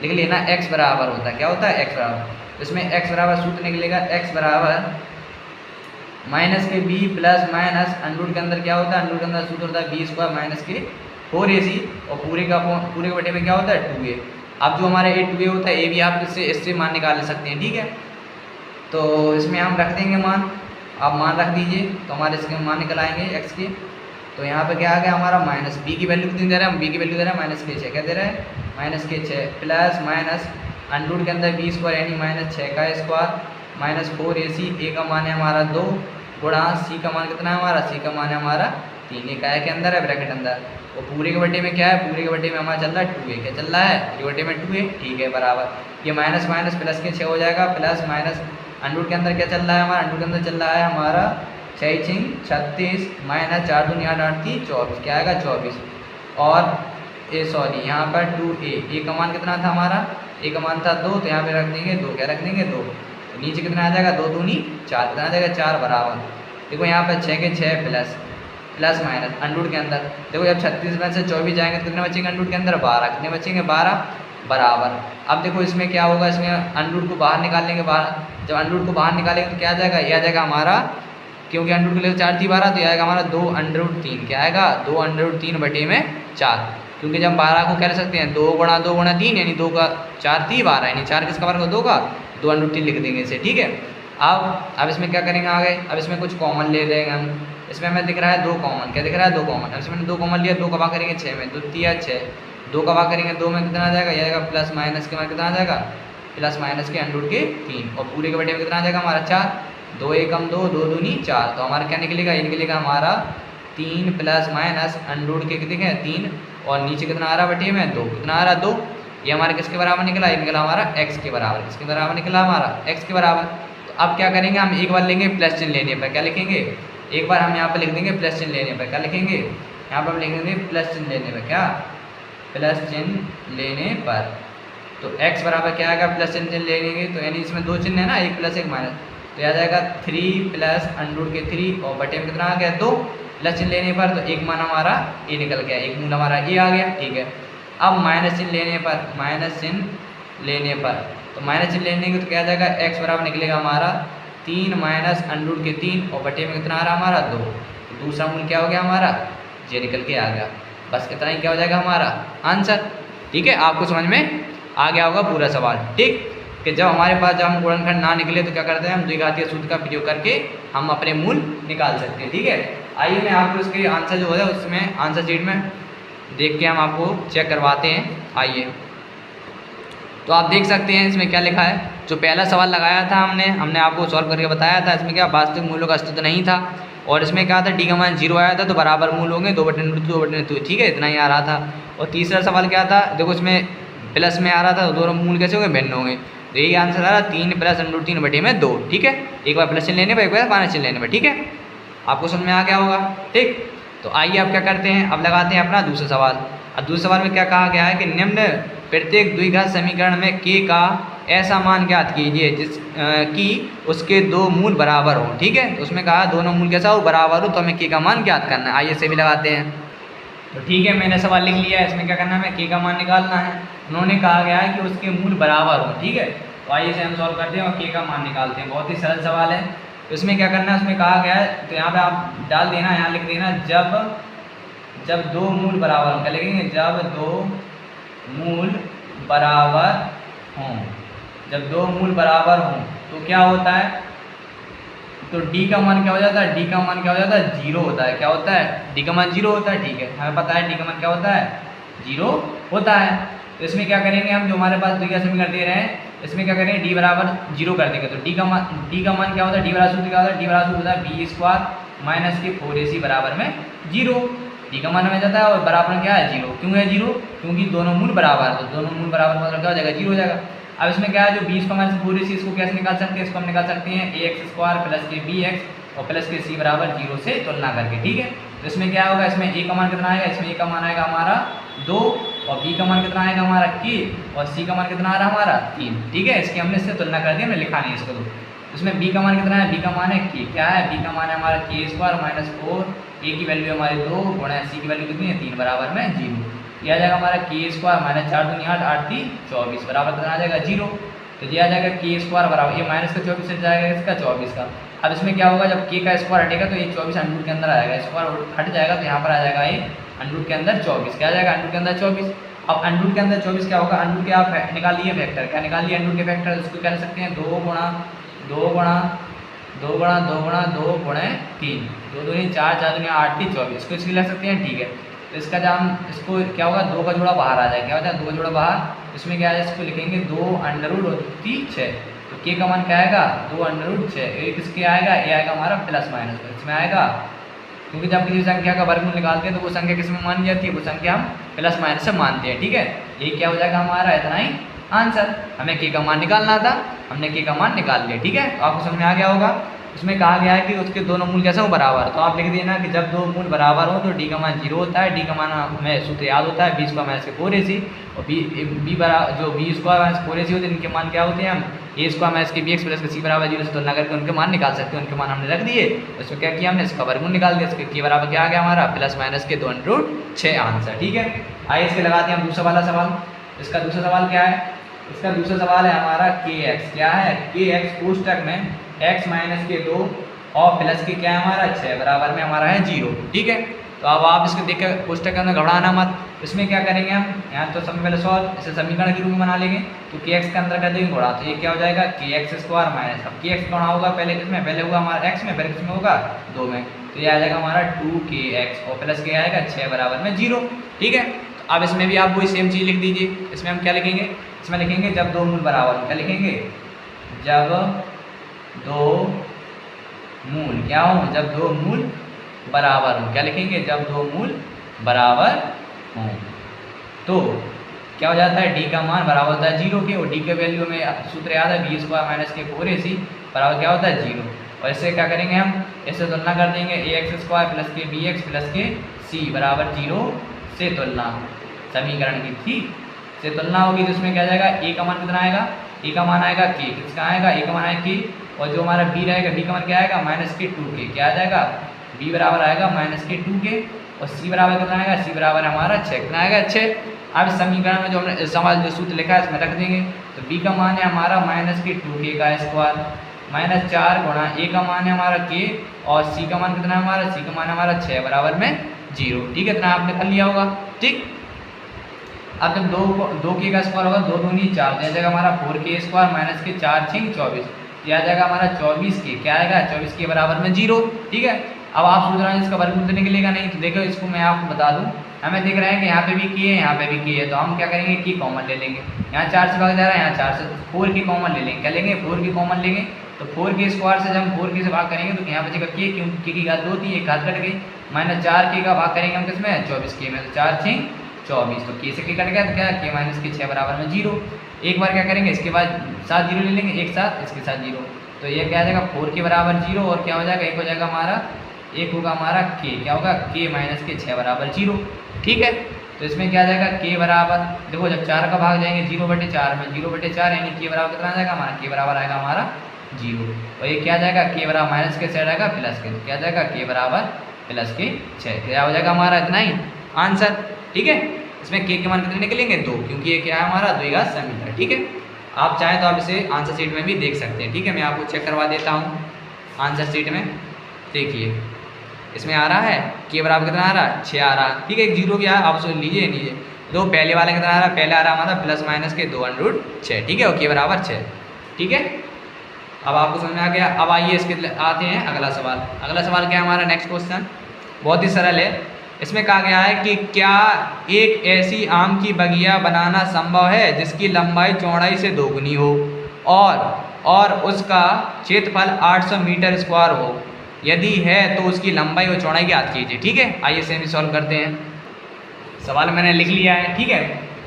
लिख लेना x बराबर होता है, क्या होता है, x बराबर। इसमें x बराबर सूत्र निकलेगा, x बराबर माइनस के b प्लस माइनस अंडरूट के अंदर क्या होता है, अंडरूट के अंदर सूत्र होता है b² माइनस के 4ac और पूरे के बटे में क्या होता है 2a। अब जो हमारे 2a होता है, a भी आप इससे मान निकाल सकते हैं। ठीक है, तो इसमें हम रख देंगे मान, आप मान रख दीजिए, तो हमारे इसके मान निकल आएंगे x के। तो यहाँ पे क्या आ गया हमारा माइनस b की वैल्यू कितनी दे रहा है, हम b की वैल्यू दे रहा है माइनस के 6, क्या दे रहा है, माइनस के 6 प्लस माइनस अंडरूट के अंदर b² यानी माइनस 6 का स्क्वायर माइनस 4ac, a का मान है हमारा 2 गुणा c का मान कितना है हमारा, c का मान है हमारा 3, ये क्या है के अंदर है, ब्रैकेट अंदर। और पूरे के बटे में क्या है, पूरे के बटे में हमारा चल रहा है 2a, क्या चल रहा है, पूरे बटे में 2a, ठीक है, बराबर। ये माइनस माइनस प्लस के 6 हो जाएगा, प्लस माइनस अंडर के अंदर क्या चल रहा है हमारा, अंडर के अंदर चल रहा है हमारा 6 6 36 माइनस 4 2 8 8 3 24, क्या आएगा 24। और यहाँ पर 2a, ए का मान कितना था हमारा, ए का मान था 2, तो यहाँ पे रख देंगे 2, क्या रख देंगे 2, तो नीचे कितना आ जाएगा 2 दूनी 4, कितना आ जाएगा 4 बराबर। देखो यहाँ पर 6 के 6 प्लस प्लस माइनस अंडर के अंदर, देखो जब 36 में से 24 जाएंगे तो कितने बचेंगे अंडर के अंदर 12, कितने बचेंगे 12 बराबर। अब देखो इसमें क्या होगा, इसमें अंडर को बाहर निकाल लेंगे, बाहर जब अंडर को बाहर निकालेंगे तो क्या आ जाएगा, ये आ जाएगा हमारा, क्योंकि अंडर के लिए 4 थी 12, तो ये आएगा हमारा 2 अंडर 3, क्या आएगा 2 अंडर 3 बटे में 4, क्योंकि जब 12 को कह सकते हैं 2 गुणा 2 गुणा 3, यानी 2 का 4 थी 12, यानी 4 किसका वर्ग 2 का, 2 अंडर 3 लिख देंगे इसे, ठीक है। अब इसमें क्या करेंगे आगे, अब इसमें कुछ कॉमन ले लेंगे हम, इसमें हमें दिख रहा है 2 कॉमन, क्या दिख रहा है 2 कॉमन, अब इसमें 2 कॉमन लिया, 2 का भाग करेंगे 6 में, 2 तिया 6, 2 का भाग करेंगे 2 में कितना आ जाएगा, ये आएगा प्लस माइनस के में कितना आ जाएगा, प्लस माइनस के अंडर के 3, और पूरे के बटे में कितना आ जाएगा हमारा 4, 2 एकम 2, 2 दूनी 4, तो हमारा क्या निकलेगा, ये निकलेगा हमारा 3 प्लस माइनस अंडर के कितने 3, और नीचे कितना आ रहा बटे में 2, कितना आ रहा 2, ये हमारे किसके बराबर निकला, ये निकला हमारा x के बराबर, किसके बराबर निकला हमारा x के बराबर। तो अब क्या करेंगे हम, एक बार लेंगे प्लस चिन्ह लेने पर, क्या लिखेंगे, एक बार हम यहाँ पर लिख देंगे प्लस चिन्ह लेने पर, क्या लिखेंगे, यहाँ पर हम लिखेंगे प्लस चिन्ह लेने पर, क्या प्लस चिन्ह लेने पर, तो x बराबर क्या आएगा, प्लस चिन्ह लेंगे तो यानी इसमें 2 चिन्ह है ना, एक प्लस एक माइनस, तो आ जाएगा 3 प्लस अंडर के 3, और बटे में कितना आ गया 2, प्लस चिन्ह लेने पर तो एक मान हमारा ए निकल गया, एक मूल हमारा ए आ गया, ठीक है। अब माइनस चिन्ह लेने पर, माइनस चिन्ह लेने पर, तो माइनस चिन्ह लेने के तो क्या आ जाएगा, x बराबर निकलेगा हमारा 3 माइनस अंडर के 3, और बटे में कितना आ रहा हमारा 2, तो दूसरा मूल क्या हो गया हमारा, जे निकल के आ गया, बस इतना ही क्या हो जाएगा हमारा आंसर, ठीक है। आपको समझ में आ गया होगा पूरा सवाल, ठीक, कि जब हमारे पास जब हम गुणनखंड ना निकले तो क्या करते हैं हम द्विघातीय सूत्र का प्रयोग करके हम अपने मूल निकाल सकते हैं, ठीक है। आइए मैं आपको इसके आंसर जो है उसमें आंसर शीट में देख के हम आपको चेक करवाते हैं, आइए। तो आप देख सकते हैं इसमें क्या लिखा है, जो पहला सवाल लगाया था हमने आपको सॉल्व करके बताया था, इसमें क्या वास्तविक मूल्यों का अस्तित्व नहीं था, और इसमें क्या था, डी का मान 0 आया था, तो बराबर मूल होंगे 2/2, ठीक है, इतना ही आ रहा था। और तीसरा सवाल क्या था, देखो इसमें प्लस में आ रहा था, तो दोनों मूल कैसे होंगे, भिन्न होंगे, तो यही आंसर आ रहा 3 प्लस अंडर 3 बटे में 2, ठीक है, एक बार प्लस चिन्ह लेने पर, एक बार माइनस चिन्ह लेने पर, ठीक है, आपको समझ में आ गया होगा, ठीक। तो आइए आप क्या करते हैं, अब लगाते हैं अपना दूसरा सवाल। अब दूसरे सवाल में क्या कहा गया है कि निम्न प्रत्येक द्विघात समीकरण में k का ऐसा मान ज्ञात कीजिए जिस कि उसके 2 मूल बराबर हो, ठीक है। तो उसमें कहा दोनों मूल कैसा हो, बराबर हो, तो हमें k का मान ज्ञात करना है। आइए इसे भी लगाते हैं। तो ठीक है, मैंने सवाल लिख लिया है, इसमें क्या करना है, हमें k का मान निकालना है। उन्होंने कहा गया है कि उसके मूल बराबर हो, ठीक है। तो आइए इसे हम सॉल्व करते हैं और k का मान निकालते हैं। बहुत ही सरल सवाल है। तो इसमें क्या करना है, उसमें कहा गया है, तो यहाँ पे आप डाल देना, यहाँ लिख देना, जब 2 मूल बराबर हों, क्या लिखेंगे, जब 2 मूल बराबर हों, जब 2 मूल बराबर हों तो क्या होता है, तो d का मान क्या हो जाता है, d का मान क्या हो जाता है, 0 होता है। क्या होता है, d का मान 0 होता है, ठीक है, हमें पता है d का मान क्या होता है, 0 होता है। तो इसमें क्या करेंगे हम, जो हमारे पास द्विघात समीकरण दे रहे हैं, इसमें क्या करेंगे, d बराबर 0 कर देंगे। तो d का मान क्या होता है, d बराबर सूत्र क्या होता है, d बराबर सूत्र होता है b स्क्वायर माइनस के 4ac बराबर में 0। d का मान हमें जाता है और बराबर में क्या है, 0। क्यों है 0, क्योंकि दोनों मूल बराबर है, तो दोनों मूल बराबर मतलब क्या हो जाएगा, 0 हो जाएगा। अब इसमें क्या है, जो 20 माइनस 4ac, इसको कैसे निकाल सकते हैं, इसको हम निकाल सकते हैं ax स्क्वायर प्लस के bx और प्लस के c बराबर 0 से तुलना करके, ठीक है। तो इसमें क्या होगा, इसमें a का मान कितना आएगा, इसमें a का मान आएगा हमारा 2, और b का मान कितना आएगा हमारा k, और c का मान कितना आ रहा है हमारा 3, ठीक है। इसकी हमने इससे तुलना कर दी, हमने लिखा नहीं इसको। तो इसमें b का मान कितना है, b का मान है k, क्या है, b का मान है हमारा k स्क्वायर माइनस 4, a की वैल्यू हमारी 2 गुणा c की वैल्यू कितनी है, 3 बराबर में 0। यह आ जाएगा हमारा k स्क्वायर माइनस 4 दूनी 8, 8 3 24 बराबर कितना आ जाएगा 0। तो ये आ जाएगा k स्क्वायर बराबर, ये माइनस का 24 से जाएगा इसका 24 का। अब इसमें क्या होगा, जब k का स्क्वायर हटेगा तो ये 24 अंडर के अंदर आएगा, स्क्वायर हट जाएगा तो यहाँ पर आ जाएगा ये अंडर के अंदर 24, क्या आ जाएगा अंडर के अंदर 24। अब अंडर के अंदर 24 क्या होगा, अंडर के आप निकाल लिए फैक्टर, क्या निकाल लिए अंडर के फैक्टर, उसको क्या कर सकते हैं 2 गुणा 2 गुणा 2 गुणा 2 गुणा 2 गुणा 3, 2 दूनी 4, 4 दूनी 8 3 24, इसको इसलिए लग सकते हैं, ठीक है। तो इसका जब हम इसको क्या होगा, 2 का जोड़ा बाहर आ जाएगा, क्या होता है 2 का जोड़ा बाहर, इसमें क्या है, इसको लिखेंगे 2 अंडर रूट 6। तो k का मान क्या आएगा, 2 अंडर रूट 6, किसके आएगा, ये आएगा हमारा प्लस माइनस, इसमें आएगा क्योंकि जब किसी संख्या का वर्गमूल निकालते हैं तो वो संख्या किस में मानी जाती है, वो संख्या हम प्लस माइनस से मानते हैं। ठीक है, ये क्या हो जाएगा हमारा इतना ही आंसर। हमें के का मान निकालना था, हमने के का मान निकाल लिया। ठीक है, तो आपको समझ में आ गया होगा। इसमें कहा गया है कि उसके दोनों मूल कैसे हो, बराबर। तो आप लिख देना कि जब दो मूल बराबर हो तो डी का मान 0 होता है। डी का मान हमें सूत्र याद होता है, बी स्क्वायर माइनस के 4ac, और बी बराबर जो बी स्क्वायर माइनस 4ac होते हैं इनके मान क्या होते हैं, हम ए स्क्वायर माइनस के bx प्लस के c बराबर 0 से तुलना करके उनके मान निकाल सकते हैं। उनके मान हमने रख दिए, उसमें क्या किया हमने, इसका वर्गमूल निकाल दिया। इसके के बराबर क्या आ गया हमारा, प्लस माइनस के 2√6 आंसर। ठीक है, आइए इसके लगाते हैं हम दूसरा वाला सवाल। इसका दूसरा सवाल क्या है, इसका दूसरा सवाल है हमारा kx। क्या है, kx कोष्टक में x माइनस के 2 और प्लस के क्या है हमारा 6 बराबर में हमारा है 0। ठीक है, तो अब आप इसको देख कर कोष्टक के अंदर घबराना मत। इसमें क्या करेंगे हम, यहाँ तो सबसे पहले सॉल्व इसे समीकरण के रूप में बना लेंगे। तो kx के अंदर कर देंगे गुणा, तो ये क्या हो जाएगा kx स्क्वायर माइनस, अब kx गुणा होगा पहले किसमें, पहले होगा हमारा x में, फिर किसमें होगा 2 में, तो ये आ जाएगा हमारा 2kx और प्लस के आएगा 6 बराबर में 0। ठीक है, तो अब इसमें भी आप वही सेम चीज़ लिख दीजिए। इसमें हम क्या लिखेंगे, इसमें लिखेंगे जब दो मूल बराबर हो, क्या लिखेंगे, जब दो मूल क्या हो, जब दो मूल बराबर हो, क्या लिखेंगे, जब दो मूल बराबर हों तो क्या हो जाता है, डी का मान बराबर होता है 0 के, और डी के वैल्यू में सूत्र याद है बी स्क्वायर माइनस के 4ac बराबर क्या होता है 0। और इससे क्या करेंगे हम, इससे तुलना कर देंगे ax स्क्वायर प्लस के bx प्लस के c बराबर 0 से तुलना, समीकरण की ठीक से तुलना होगी। तो इसमें क्या जाएगा, a का मान कितना आएगा, a का मान आएगा k, किसका आएगा, a का मान आएगा k, और जो हमारा b रहेगा, b का मान क्या आएगा माइनस के 2k, क्या आ जाएगा b बराबर आएगा माइनस के 2k, और c बराबर कितना आएगा, c बराबर हमारा 6, कितना आएगा 6। अब समीकरण में जो हमने सवाल जो सूत्र लिखा है इसमें रख देंगे। तो b का मान है हमारा माइनस के 2k का स्क्वायर माइनस 4 गुणा a का मान है हमारा k, और c का मान कितना है हमारा, c का मान है हमारा 6 बराबर में 0। ठीक है, इतना आपने कर लिया होगा। ठीक, अब जब 2k का स्क्वायर होगा, 2 दूनी 4, तो आ जाएगा हमारा 4k स्क्वायर माइनस के 4 6 24, तो आ जाएगा हमारा 24k, क्या आएगा 24k बराबर में 0। ठीक है, अब आप सोच रहे हैं इसका वर्गमूल तो निकलेगा नहीं, तो देखो इसको मैं आपको बता दूं, हमें दिख रहा है कि यहाँ पे भी k है, यहाँ पे भी k है, तो हम क्या करेंगे k कॉमन ले लेंगे। यहाँ 4 से भाग जा रहा है, यहाँ 4 से 4k कॉमन ले लेंगे, क्या लेंगे 4k कॉमन लेंगे। तो 4k स्क्वायर से जब हम 4k से भाग करेंगे तो यहाँ बचेगा k, क्योंकि k की घात 2 थी, एक घात कट गई, माइनस 4k का भाग करेंगे हम किसमें 24k में, तो 4 6 24, तो k से k कट गया, तो क्या k माइनस के 6 बराबर में 0। एक बार क्या करेंगे, इसके बाद साथ 0 ले लेंगे, एक साथ इसके साथ 0, तो ये क्या आ जाएगा 4k बराबर 0, और क्या हो जाएगा एक हो जाएगा हमारा, एक होगा हमारा k, क्या होगा k माइनस के 6 बराबर 0। ठीक है, तो इसमें क्या आ जाएगा k बराबर, देखो जब 4 का भाग जाएंगे 0/4 में, 0/4 यानी k बराबर कितना आ जाएगा हमारा, k बराबर आएगा हमारा 0, और ये क्या आ जाएगा k बराबर माइनस के 6 आएगा प्लस के, क्या आ जाएगा k बराबर प्लस के 6, क्या हो जाएगा हमारा इतना ही आंसर। ठीक है, इसमें k के मान कितने निकलेंगे 2, क्योंकि ये क्या है हमारा द्विघात समीकरण। ठीक है, आप चाहें तो आप इसे आंसर शीट में भी देख सकते हैं। ठीक है, मैं आपको चेक करवा देता हूँ आंसर शीट में, देखिए इसमें आ रहा है k बराबर कितना आ रहा है 6 आ रहा है। ठीक है, एक 0 भी आया, आप सुन लीजिए नीचे, तो पहले वाला कितना आ रहा है, पहले आ रहा है हमारा प्लस माइनस के 2√6। ठीक है, और k बराबर 6। ठीक है, अब आपको समझ में आ गया। अब आइए इसके आते हैं अगला सवाल। अगला सवाल क्या है हमारा, नेक्स्ट क्वेश्चन बहुत ही सरल है। इसमें कहा गया है कि क्या एक ऐसी आम की बगिया बनाना संभव है जिसकी लंबाई चौड़ाई से दोगुनी हो और उसका क्षेत्रफल 800 मीटर स्क्वायर हो, यदि है तो उसकी लंबाई और चौड़ाई ज्ञात कीजिए। ठीक है, आइए इसे भी सॉल्व करते हैं। सवाल मैंने लिख लिया है। ठीक है,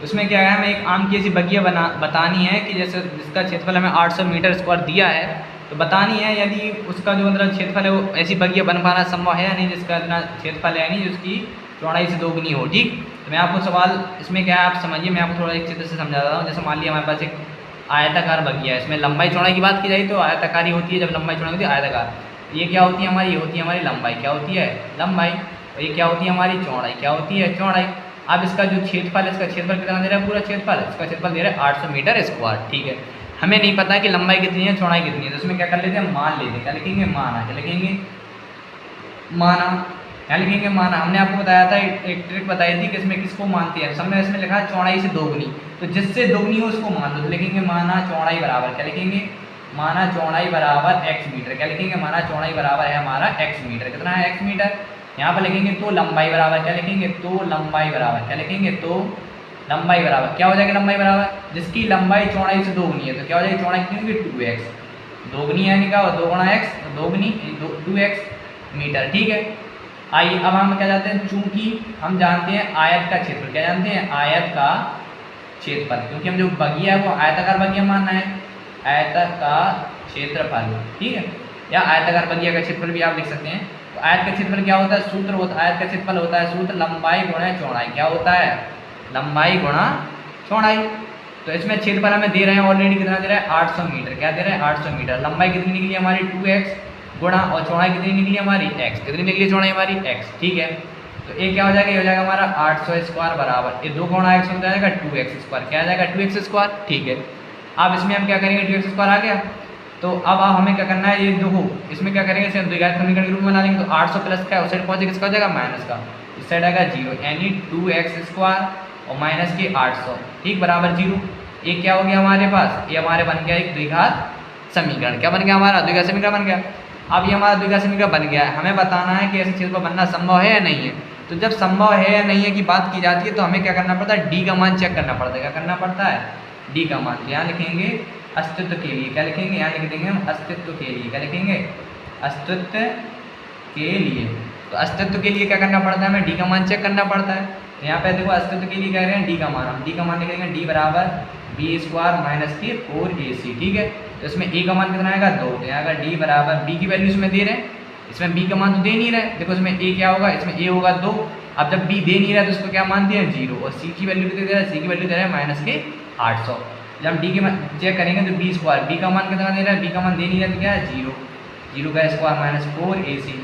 उसमें क्या है, हमें एक आम की ऐसी बगिया बतानी है कि जैसे जिसका क्षेत्रफल हमें 800 मीटर स्क्वायर दिया है, तो बतानी है यदि उसका जो मतलब क्षेत्रफल है वो ऐसी बगिया बन पाना संभव है या नहीं जिसका इतना क्षेत्रफल है नहीं जिसकी चौड़ाई से दोगुनी हो। ठीक, तो मैं आपको सवाल इसमें क्या है आप समझिए, मैं आपको थोड़ा एक चित्र से समझा देता हूँ। जैसे मान लिया हमारे पास एक आयताकार बगिया है, इसमें लंबाई चौड़ाई की बात की जाए तो आयताकार ही होती है, जब लंबाई चौड़ाई होती है आयताकार। ये क्या होती है हमारी, ये होती है हमारी लंबाई, क्या होती है लंबाई, और ये क्या होती है हमारी चौड़ाई, क्या होती है चौड़ाई। अब इसका जो क्षेत्रफल है, इसका क्षेत्रफल कितना दे रहा है, पूरा क्षेत्रफल, इसका क्षेत्रफल दे रहा है 800 मीटर स्क्वायर। ठीक है, हमें नहीं पता कि लंबाई कितनी है चौड़ाई कितनी है, तो उसमें क्या कर लेते हैं मान लेते हैं, क्या लिखेंगे माना, क्या लिखेंगे माना, क्या लिखेंगे माना। हमने आपको बताया था एक ट्रिक बताई थी कि इसमें किसको मानते हैं, सबने इसमें लिखा है चौड़ाई से दोगुनी, तो जिससे दोगुनी हो उसको मान लो, तो लिखेंगे माना चौड़ाई बराबर, क्या लिखेंगे माना चौड़ाई बराबर x मीटर, क्या लिखेंगे माना चौड़ाई बराबर है हमारा x मीटर, कितना है x मीटर। यहाँ पर लिखेंगे तो लंबाई बराबर, क्या लिखेंगे तो लंबाई बराबर, क्या लिखेंगे तो लंबाई बराबर, क्या हो जाएगी लंबाई बराबर, जिसकी लंबाई चौड़ाई से दोगुनी है, तो क्या हो जाएगी चौड़ाई कितनी 2x, दोगुनी यानी क्या हो 2 गुणा x, दोगुनी 2x मीटर। ठीक है, आइए अब हम क्या जानते हैं, चूंकि हम जानते हैं आयत का क्षेत्रफल, क्या जानते हैं, आयत का क्षेत्रफल, क्योंकि हम जो बगिया है वो आयताकार बगिया मानना है, आयत का क्षेत्रफल, ठीक है, या आयताकार बगिया का क्षेत्रफल भी आप लिख सकते हैं। तो आयत का क्षेत्रफल क्या होता है, सूत्र होता है, आयत का क्षेत्रफल होता है सूत्र लंबाई गुणा चौड़ाई, क्या होता है, लंबाई गुणा चौड़ाई। तो इसमें क्षेत्रफल हमें दे रहे हैं ऑलरेडी, कितना दे रहा है, 800 मीटर, क्या दे रहे हैं, 800 मीटर। लंबाई कितनी निकली हमारी, 2x गुणा, और चौड़ाई कितनी निकली हमारी, x, कितनी निकली चौड़ाई हमारी, x, ठीक है। तो ये क्या हो जाएगा, ये हो जाएगा हमारा 800 स्क्वायर बराबर, ये 2 गुणा x हो जाएगा 2x स्क्वायर, क्या आ जाएगा 2x स्क्वायर, ठीक है। अब इसमें हम क्या करेंगे, 2x स्क्वायर आ गया, तो अब हमें क्या करना है, ये देखो इसमें क्या करेंगे, इसे द्विघात समीकरण के रूप में बना लेंगे। तो 800 प्लस का उस साइड पहुंचे किसका हो जाएगा, माइनस का, इस साइड आएगा 0, यानी 2x स्क्वायर और माइनस के 800, ठीक, बराबर 0। ये क्या हो गया हमारे पास, ये हमारे बन गया एक द्विघात समीकरण, क्या बन गया हमारा, द्विघात समीकरण बन गया। अब ये हमारा द्विघात समीकरण बन गया है, हमें बताना है कि ऐसी चीज़ पर बनना संभव है या नहीं है। तो जब संभव है या नहीं है की बात की जाती है तो हमें क्या करना पड़ता है, डी का मान चेक करना पड़ता है, क्या करना पड़ता है, डी का मान। तो यहाँ लिखेंगे अस्तित्व के लिए, क्या लिखेंगे, यहाँ लिख देंगे हम अस्तित्व के लिए, क्या लिखेंगे, अस्तित्व के लिए। तो अस्तित्व के लिए क्या करना पड़ता है, हमें डी का मान चेक करना पड़ता है। तो यहाँ पे देखो अस्तित्व के लिए कह रहे हैं डी का मान, हम डी का मान लिखेंगे, डी बराबर बी स्क्वायर माइनस के 4ac, ठीक है। तो इसमें ए का मान कितना आएगा, 2, तो यहाँ का डी बराबर बी की वैल्यू इसमें दे रहे हैं, इसमें बी का मान तो दे नहीं रहे, देखो इसमें ए क्या होगा, इसमें ए होगा 2। अब जब बी दे नहीं रहा तो इसको क्या मान दिया, 0, और सी की वैल्यू कितनी दे रहा है, सी की वैल्यू दे रहा है माइनस के 800। जब हम डी के मान चेक करेंगे तो बी स्क्वायर, बी का मान कितना दे रहा है, बी का मान दे नहीं रहा तो क्या है 0, 0 का स्क्वायर माइनस 4ac।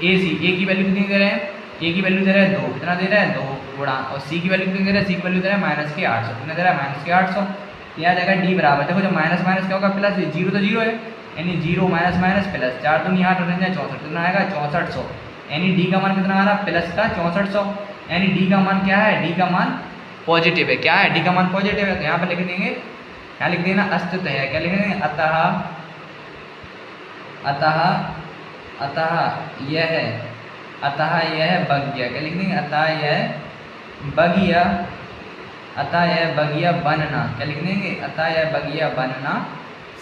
ए सी, ए की वैल्यू कितनी दे रहे हैं, ए की वैल्यू दे रहा है 2, कितना दे रहा है 2 गुणा, और सी की वैल्यू कितनी दे रहा है, सी की वैल्यू दे रहा है माइनस के 800, कितना दे रहा है माइनस के 800। तो यहाँ जाएगा डी बराबर, देखो जब माइनस माइनस क्या होगा प्लस, 0 तो 0 है, यानी 0 माइनस माइनस प्लस, 4 दूनी 8 और 64, कितना आएगा 6400, यानी डी का मान कितना आ रहा है प्लस का 6400, यानी डी का मान क्या है, डी का मान पॉजिटिव है, क्या है, डी का मान पॉजिटिव है। तो यहाँ पर लिख देंगे, यहाँ लिख देना अस्तित्व है, क्या लिख देंगे, अतः अतः अतः यह है, अतः यह बगिया, क्या लिख देंगे, अतः यह बगिया, अतः यह बगिया बनना, क्या लिख देंगे, अतः यह बगिया बनना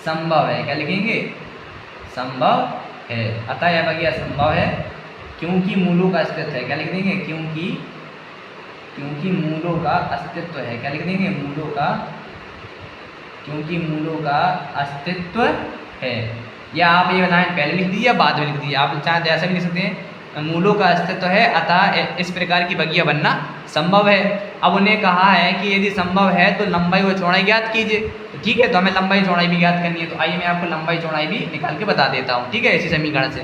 संभव है, क्या लिखेंगे, संभव है, अतः यह बगिया संभव है क्योंकि मूलों का अस्तित्व है, क्या लिख देंगे, क्योंकि मूलों का अस्तित्व है, क्या लिख देंगे, मूलों का, क्योंकि मूलों का अस्तित्व है। या आप ये लाइन पहले लिख दीजिए या बाद में लिख दीजिए, आप चाहे तो ऐसा भी लिख सकते हैं, मूलों का अस्तित्व है अतः इस प्रकार की बगिया बनना संभव है। अब उन्हें कहा है कि यदि संभव है तो लंबाई व चौड़ाई ज्ञात कीजिए, तो ठीक है, तो हमें लंबाई चौड़ाई भी ज्ञात करनी है। तो आइए मैं आपको लंबाई चौड़ाई भी निकाल के बता देता हूँ, ठीक है, इसी समीकरण से।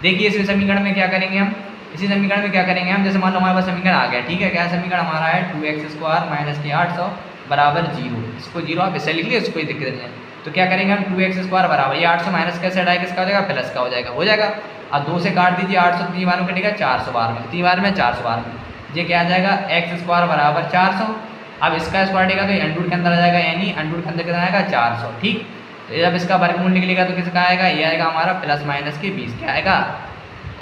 देखिए इसी समीकरण में क्या करेंगे हम, इसी समीकरण में क्या करेंगे हम, जैसे मान लो हमारे पास समीकरण आ गया, ठीक है, क्या समीकरण हमारा है 2x स्क्वायर माइनस के 800 बराबर 0, इसको 0 आप इससे लिख लीजिए, इसको कोई दिक्कत नहीं है। तो क्या करेंगे हम, 2x स्क्वायर बराबर ये 800 माइनस कैसे हटाएगा, किसका हो जाएगा, प्लस का हो जाएगा। अब 2 से काट दीजिए, 800 3 बार में कटेगा 400 बार में, 3 बार में 400 बार में, ये क्या आ जाएगा x स्क्वायर बराबर 400। अब इसका स्क्वायर देगा तो अंडर रूट के अंदर आ जाएगा, यानी अंडर रूट के अंदर कितना आएगा 400, ठीक। तो जब इसका वर्गमूल निकलेगा तो किसका आएगा, ये आएगा हमारा प्लस माइनस के 20, क्या आएगा,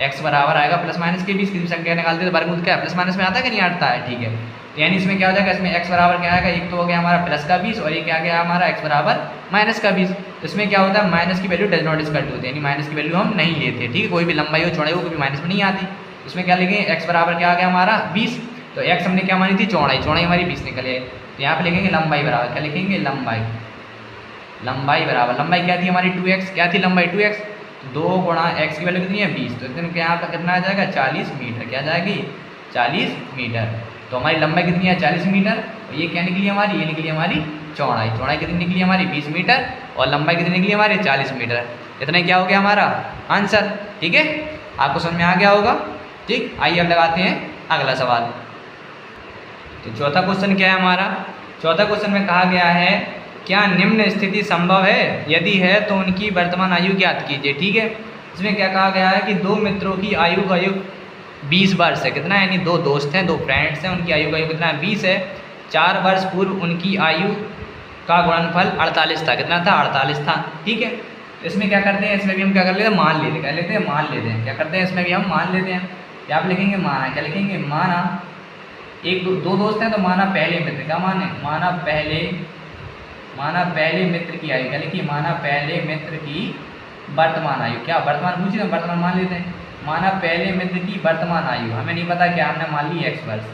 x बराबर आएगा प्लस माइनस के 20, किसी संख्या निकालते तो वर्गमूल क्या प्लस माइनस में आता है कि नहीं आता है, ठीक है। तो यानी इसमें क्या हो जाएगा, इसमें x बराबर क्या आएगा, एक तो हो गया हमारा प्लस का 20 और ये क्या गया हमारा x बराबर माइनस का 20। तो इसमें क्या होता है, माइनस की value does not equal to होती है, यानी माइनस की वैल्यू हम नहीं लेते, ठीक है, कोई भी लंबाई हो चौड़ाई हो कभी माइनस में नहीं आती। इसमें क्या लिखेंगे, x बराबर क्या आ गया हमारा 20, तो x हमने क्या मानी थी चौड़ाई, चौड़ाई हमारी 20 निकले। तो यहाँ पे लिखेंगे लंबाई बराबर, क्या लिखेंगे, लंबाई बराबर, लंबाई क्या थी हमारी 2x, क्या थी लंबाई 2x, 2 गुणा x की वैल्यू कितनी है 20, तो इसमें यहाँ पर कितना आ जाएगा 40 मीटर, क्या जाएगी 40 मीटर। तो हमारी लंबाई कितनी है 40 मीटर, और ये क्या निकली हमारी, ये निकली हमारी चौड़ाई, चौड़ाई कितनी निकली हमारी 20 मीटर और लंबाई कितनी निकली हमारी 40 मीटर। इतना क्या हो गया हमारा आंसर, ठीक है, आपको समझ में आ गया होगा, ठीक। आइए अब लगाते हैं अगला सवाल। तो चौथा क्वेश्चन क्या है हमारा, चौथा क्वेश्चन में कहा गया है क्या निम्न स्थिति संभव है, यदि है तो उनकी वर्तमान आयु ज्ञात कीजिए, ठीक है। इसमें क्या कहा गया है कि दो मित्रों की आयु का योग 20 वर्ष है, कितना, यानी दो दोस्त हैं, दो फ्रेंड्स हैं, उनकी आयु का योग कितना है 20 है। 4 वर्ष पूर्व उनकी आयु का गुणनफल 48 था, कितना था 48 था, ठीक है। इसमें क्या करते हैं, इसमें भी हम क्या कर लेते हैं, मान लेते हैं, क्या लेते हैं, मान लेते हैं, क्या करते हैं, इसमें भी हम मान लेते हैं। क्या आप लिखेंगे माना, क्या लिखेंगे माना, एक दो दोस्त हैं तो माना पहले मित्र, क्या माने, माना पहले मित्र की आयु, क्या लिखिए, माना पहले मित्र की वर्तमान आयु, क्या वर्तमान पूछिए तो वर्तमान मान लेते हैं। माना पहले मित्र की वर्तमान आयु, हमें नहीं पता क्या, हमने मान ली x वर्ष।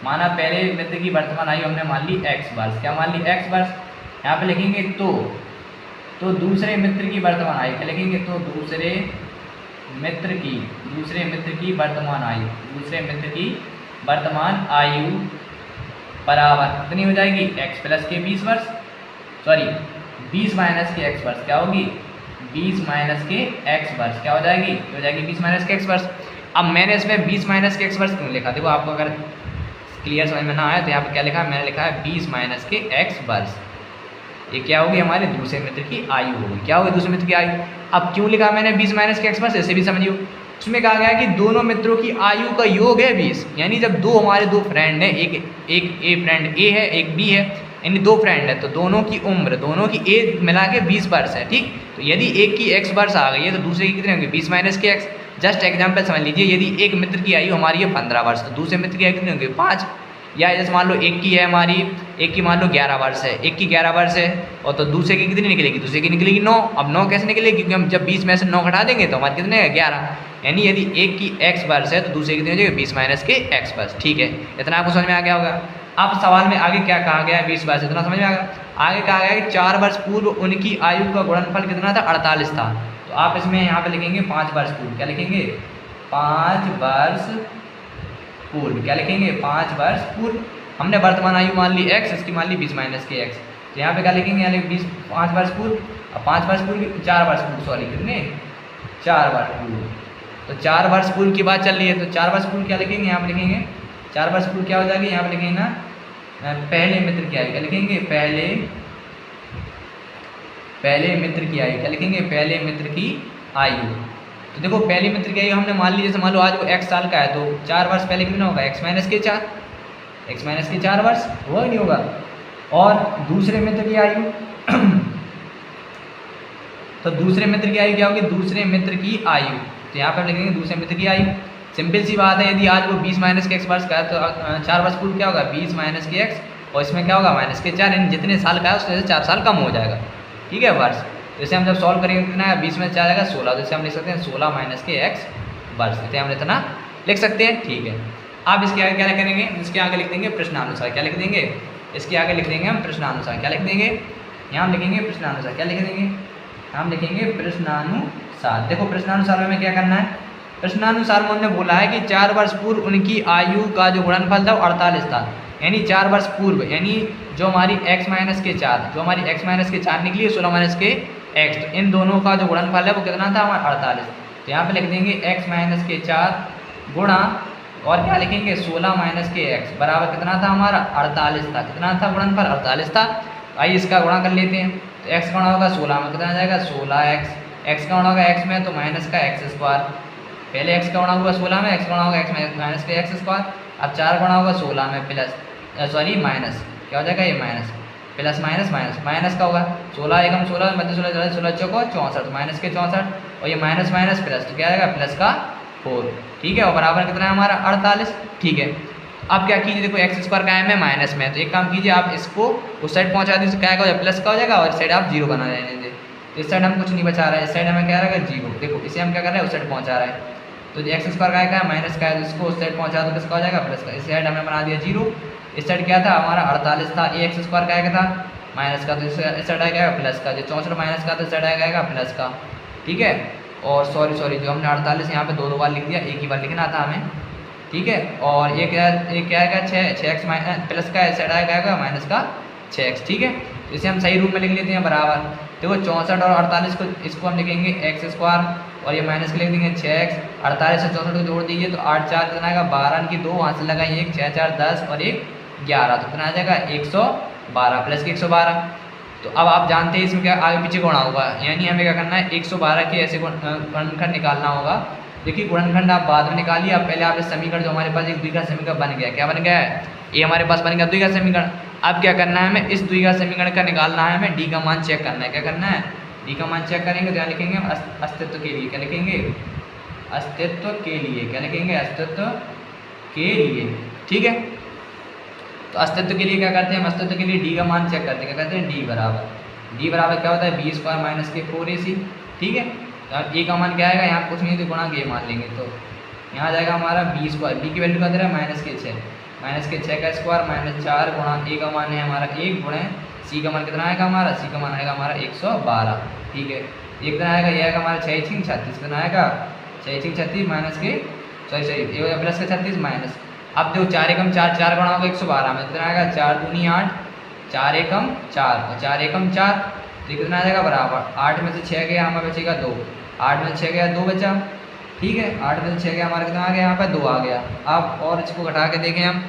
माना पहले मित्र की वर्तमान आयु हमने मान ली x वर्ष, क्या मान ली x वर्ष। यहाँ पे लिखेंगे तो दूसरे मित्र की वर्तमान आयु, क्या लिखेंगे, तो दूसरे मित्र की वर्तमान आयु, दूसरे मित्र की वर्तमान आयु बराबर कितनी हो जाएगी, x प्लस के 20 वर्ष, सॉरी 20 माइनस के x वर्ष, क्या होगी 20 माइनस के x वर्ष, क्या हो जाएगी, हो जाएगी 20 माइनस के x वर्ष। अब मैंने इसमें 20 माइनस के x वर्ष क्यों लिखा, देखो आपको अगर क्लियर समझ में ना आया तो यहाँ पे क्या लिखा है, मैंने लिखा है 20 माइनस के x वर्ष। ये क्या होगी, हमारे दूसरे मित्र की आयु होगी, क्या होगी दूसरे मित्र की आयु। अब क्यों लिखा मैंने 20 माइनस के x वर्ष, ऐसे भी समझियो। उसमें कहा गया कि दोनों मित्रों की आयु का योग है 20, यानी जब हमारे दो फ्रेंड हैं, एक ए फ्रेंड ए है, एक बी है, यानी दो फ्रेंड है, तो दोनों की उम्र, दोनों की एज मिला के 20 वर्ष है, ठीक। तो यदि एक की x वर्ष आ गई है तो दूसरे की कितने होंगे, 20 माइनस के x। जस्ट एग्जाम्पल समझ लीजिए, यदि एक मित्र की आयु हमारी है 15 वर्ष, तो दूसरे मित्र की आयु कितने होंगे, 5। या जैसे मान लो एक की है हमारी, एक की मान लो 11 वर्ष है, एक की 11 वर्ष है, और तो दूसरे की कितनी निकलेगी, दूसरे की निकलेगी 9। अब 9 कैसे निकलेगी, क्योंकि हम जब 20 में से 9 घटा देंगे तो हमारे कितने 11, यानी यदि एक की x वर्ष है तो दूसरे की कितनी हो जाएगी, 20 माइनस के x वर्ष, ठीक है। इतना आपको समझ में आ गया होगा। अब सवाल में आगे क्या कहा गया है, 20 वर्ष, इतना समझ में आ गया। आगे कहा गया है कि 4 वर्ष पूर्व उनकी आयु का गुणनफल कितना था, 48 था। तो आप इसमें यहाँ पे लिखेंगे 5 वर्ष पूर्व, क्या लिखेंगे, 5 वर्ष पूर्व, क्या लिखेंगे, 5 वर्ष पूर्व। हमने वर्तमान आयु मान ली x, इसकी मान ली 20 माइनस के x, तो यहाँ पे क्या लिखेंगे, यानी 5 वर्ष पूर्व। अब 5 वर्ष पूर्व 4 वर्ष पूर्व, सॉरी कितने, 4 वर्ष पूर्व। तो 4 वर्ष पूर्व की बात चल रही है, तो 4 वर्ष पूर्व क्या लिखेंगे, यहाँ पे लिखेंगे 4 वर्ष पूर्व क्या हो जाएगी, यहाँ पे लिखेंगे ना पहले मित्र की आयु, क्या लिखेंगे, पहले मित्र की आयु, क्या लिखेंगे, पहले मित्र की आयु। तो देखो पहले मित्र की आयु हमने मान ली, जैसे मान लो आज वो x साल का है, तो 4 वर्ष पहले कितना होगा, x माइनस के 4, x माइनस के 4 वर्ष, होगा नहीं होगा। और दूसरे मित्र की आयु तो दूसरे मित्र की आयु क्या होगी, दूसरे मित्र की आयु, तो यहाँ पर लिखेंगे दूसरे मित्र की आयु। सिंपल सी बात है, यदि आज वो 20 माइनस के x वर्ष का है तो 4 वर्ष पूर्व क्या होगा, 20 माइनस के x, और इसमें क्या होगा माइनस के 4, यानी जितने साल का है उसमें से 4 साल कम हो जाएगा, ठीक है, वर्ष। जैसे हम जब सॉल्व करेंगे कितना है, 20 में 4 आएगा 16, तो इसे हम लिख सकते हैं 16 माइनस के x वर्ष, इसे हम इतना लिख सकते हैं, ठीक है। अब इसके आगे क्या करेंगे, इसके आगे लिख देंगे प्रश्नानुसार, क्या लिख देंगे, इसके आगे लिख देंगे हम प्रश्नानुसार, क्या लिख देंगे, यहाँ हम लिखेंगे प्रश्नानुसार, क्या लिख देंगे, हम लिखेंगे प्रश्नानुसार। देखो प्रश्नानुसार में हमें क्या करना है, प्रश्नानुसार में हमने बोला है कि 4 वर्ष पूर्व उनकी आयु का जो गुणनफल था वो 48 था, यानी 4 वर्ष पूर्व, यानी जो हमारी x माइनस के 4, जो हमारी x माइनस के 4 निकली है 16 माइनस के x, तो इन दोनों का जो गुणनफल है वो कितना था हमारा 48। तो यहाँ पे लिख देंगे x माइनस के 4 गुणा, और क्या लिखेंगे 16 माइनस के x बराबर कितना था हमारा 48 था, कितना था गुणनफल 48 था। आइए इसका गुणा कर लेते हैं, तो x का गुणा होगा 16 में कितना आ जाएगा 16x, x का गुणा होगा x में तो माइनस का x स्क्वायर, पहले x का गुणा होगा 16 में, x का गुणा होगा x में माइनस का x स्क्वायर, अब 4 गुणा होगा 16 में प्लस, सॉरी माइनस, क्या हो जाएगा ये minus, plus minus minus, minus का होगा 16 एकम 16 मध्य 16 16 चौको 64, माइनस के 64, और ये माइनस माइनस प्लस, तो क्या आएगा प्लस का 4, ठीक है, और बराबर कितना है हमारा 48, ठीक है। अब क्या कीजिए, देखो x स्क्वायर कायम है माइनस में, तो एक काम कीजिए आप इसको उस साइड पहुँचा दीजिए, क्या हो जाएगा प्लस का हो जाएगा, और इस साइड आप 0 बना देंगे, तो इस साइड हम कुछ नहीं बचा रहा है, इस साइड हमें क्या रहेगा 0, देखो इसे हम क्या कर रहे हैं उस साइड पहुँचा रहे हैं, तो x स्क्वायर का है माइनस का है, तो इसको उस साइड पहुँचा तो किसका हो जाएगा प्लस का, इस साइड हमने बना दिया 0, इस साइड क्या था हमारा 48 था, ये x स्क्वायर का था माइनस का, तो इस साइड आएगा प्लस का, जो 64 माइनस का तो इस साइड आएगा प्लस का, ठीक है। और सॉरी जो हमने 48 यहाँ पे 2 बार लिख दिया, एक ही बार लिखना था हमें, ठीक है। और ये क्या आएगा 6x माइनस प्लस का, इस साइड आएगा माइनस का 6x, ठीक है। इसे हम सही रूप में लिख लेते हैं बराबर, देखो 64 और 48 को इसको हम लिखेंगे x स्क्वायर, और ये माइनस के लिख देंगे 6x, 48 से 64 को जोड़ दीजिए तो 8 4 कितना आएगा 12 की 2, वहाँ से लगाइए 1 6 4 10 और 1 11, तो कितना आ जाएगा 112 प्लस के 112। तो अब आप जानते हैं इसमें क्या आगे पीछे गुणा होगा, यानी हमें क्या करना है 112 के ऐसे गुणनखंड निकालना होगा। देखिए गुणनखंड आप बाद में निकालिए, आप पहले आप इस समीकरण जो हमारे पास एक द्विघात समीकरण बन गया, क्या बन गया है ये हमारे पास बन गया द्विघात समीकरण। अब क्या करना है हमें इस द्विघात समीकरण का निकालना है, हमें डी का मान चेक करना है। क्या करना है डी का मान चेक करेंगे तो यहाँ लिखेंगे अस्तित्व के लिए, क्या लिखेंगे अस्तित्व के लिए, क्या लिखेंगे अस्तित्व के लिए, ठीक है। तो अस्तित्व के लिए क्या करते हैं हम, अस्तित्व के लिए डी का मान चेक करते हैं, क्या करते हैं डी बराबर क्या होता है बी स्क्वायर माइनस के 4ac, ठीक है। तो अब ए का मान क्या आएगा, यहाँ कुछ नहीं तो गुणा के मान लेंगे, तो यहाँ आ जाएगा हमारा बी स्क्वायर, बी की वैल्यू क्या दे रहा है -6 का स्क्वायर -4 गुणा ए का मान है हमारा 1 गुणे सी का मान कितना आएगा हमारा, सी का मान आएगा हमारा 112। ठीक है, ये कितना आएगा, ये आएगा हमारा 6 6 36 कितना आएगा 6 6 36 माइनस के सॉरी प्लस के 36 माइनस। अब देखो 4 एकम 4 4 गुणा होगा 112 में कितना आएगा 4 दूनी 8 4 एकम 4 और 4 एकम 4, तो ये कितना आ जाएगा बराबर 8 में से 6 गया हमारा बचेगा 2, 8 में से 6 गया 2 बचा। ठीक है, 8 में से 6 गया हमारा कितना आ गया यहाँ पर 2 आ गया। अब और इसको घटा के देखें हम,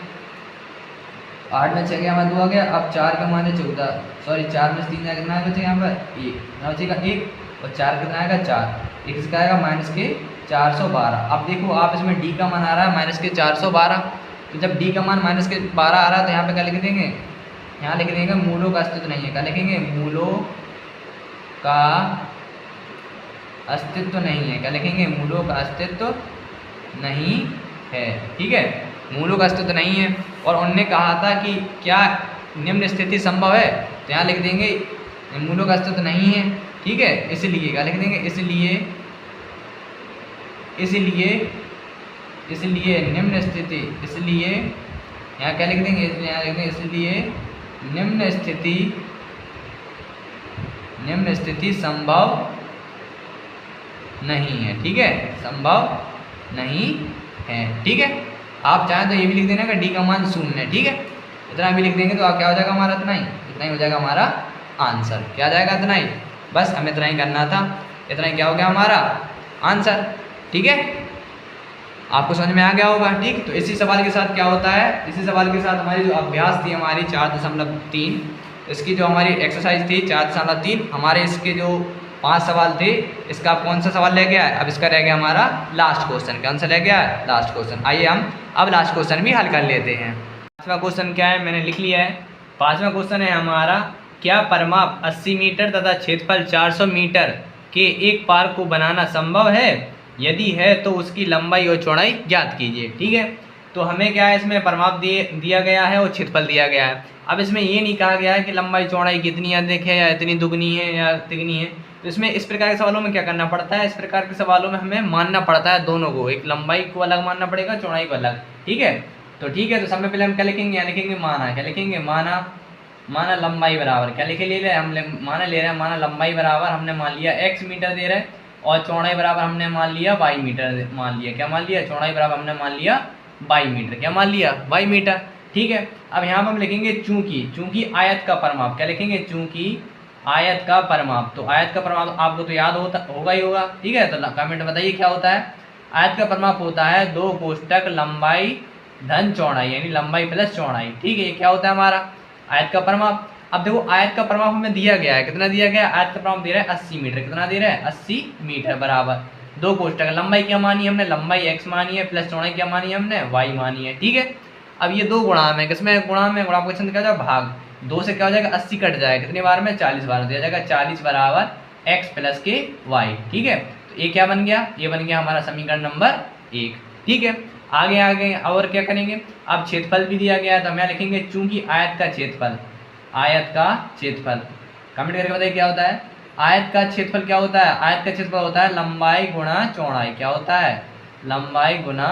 8 में 6 गया हमारा 2 आ गया। अब 4 का मान है 14 सॉरी 4 में से 3 जाएगा कितना बचेगा यहाँ पर 1, यहाँ बचेगा 1 और 4 कितना आएगा 4, एक इसका आएगा माइनस के 412। अब देखो आप इसमें डी का मान आ रहा है माइनस के 412, तो जब डी का मान माइनस के 12 आ रहा है तो यहाँ पे क्या लिख देंगे, यहाँ लिख देंगे मूलों का अस्तित्व नहीं है। क्या लिखेंगे, मूलों का अस्तित्व नहीं है। क्या लिखेंगे, मूलों का अस्तित्व नहीं है। ठीक है, मूलों का अस्तित्व नहीं है। और उन्होंने कहा था कि क्या निम्न स्थिति संभव है, तो यहाँ लिख देंगे मूलों का अस्तित्व नहीं है। ठीक है, इसलिए क्या लिख देंगे, इसलिए निम्न स्थिति, इसलिए यहाँ क्या लिख देंगे, यहाँ लिख देंगे इसलिए निम्न स्थिति संभव नहीं है। ठीक है, संभव नहीं है। ठीक है, आप चाहें तो ये भी लिख देना कि डी का मान 0 है। ठीक है, इतना भी लिख देंगे तो आप क्या हो जाएगा हमारा, इतना ही हो जाएगा हमारा आंसर। क्या जाएगा, इतना ही, बस हमें इतना ही करना था। इतना ही क्या हो गया हमारा आंसर। ठीक है, आपको समझ में आ गया होगा। ठीक, तो इसी सवाल के साथ क्या होता है, इसी सवाल के साथ हमारी जो अभ्यास थी हमारी 4.3, इसकी जो हमारी एक्सरसाइज थी 4.3, हमारे इसके जो 5 सवाल थे, इसका आप कौन सा सवाल रह गया है, अब इसका रह गया हमारा लास्ट क्वेश्चन। कौन सा रह गया है, लास्ट क्वेश्चन। आइए हम अब लास्ट क्वेश्चन भी हल कर लेते हैं। 5वां क्वेश्चन क्या है, मैंने लिख लिया है। 5वां क्वेश्चन है हमारा, क्या परिमाप 80 मीटर तथा क्षेत्रफल 400 मीटर के एक पार्क को बनाना संभव है, यदि है तो उसकी लंबाई और चौड़ाई ज्ञात कीजिए। ठीक है, तो हमें क्या है, इसमें परिमाप दिया गया है और क्षेत्रफल दिया गया है। अब इसमें ये नहीं कहा गया है कि लंबाई चौड़ाई कितनी अधिक है या इतनी दुगनी है या तिगनी है। तो इसमें इस प्रकार के सवालों में क्या करना पड़ता है, इस प्रकार के सवालों में हमें मानना पड़ता है दोनों को, एक लंबाई को अलग मानना पड़ेगा, चौड़ाई को अलग। ठीक है, तो ठीक है, तो सबसे पहले हम क्या लिखेंगे, यहाँ लिखेंगे माना। क्या लिखेंगे, माना लंबाई बराबर, क्या लिखे ले रहे हैं हम, माना ले रहे हैं, माना लंबाई बराबर हमने मान लिया x मीटर दे रहे हैं और चौड़ाई बराबर हमने मान लिया y मीटर मान लिया। क्या मान लिया, चौड़ाई बराबर हमने मान लिया y मीटर। क्या मान लिया, y मीटर। ठीक है, अब यहाँ पर हम लिखेंगे चूंकि आयत का परिमाप। क्या लिखेंगे, चूंकि आयत का परिमाप। तो आयत का परिमाप आपको तो याद होगा ही होगा। ठीक है, तो कमेंट बताइए क्या होता है। आयत का परिमाप होता है 2 कोष्टक लंबाई धन चौड़ाई, यानी लंबाई प्लस चौड़ाई। ठीक है, ये क्या होता है हमारा आयत का परिमाप। अब देखो आयत का परिमाप हमें दिया गया है, कितना दिया गया है, आयत का परिमाप दे रहा है 80 मीटर। कितना दे रहा है, 80 मीटर बराबर 2 कोष्टक। लंबाई क्या मानी हमने, लंबाई x मानी है, प्लस चौड़ाई क्या मानी हमने, y मानी है। ठीक है, अब ये 2 गुणा में, किसमें गुणा में, गुणा क्वेश्चन क्या जाएगा भाग, 2 से क्या हो जाएगा 80 कट जाएगा, कितने बार में 40 बार दिया जाएगा, 40 बराबर x प्लस के y। ठीक है, तो ये क्या बन गया, ये बन गया हमारा समीकरण नंबर 1। ठीक है, आगे और क्या करेंगे, अब क्षेत्रफल भी दिया गया है, तो हम यहाँ लिखेंगे चूंकि आयत का क्षेत्रफल कमेंट करके बताइए क्या होता है, आयत का क्षेत्रफल क्या होता है, आयत का क्षेत्रफल होता है लंबाई गुणा चौड़ाई। क्या होता है, लंबाई गुणा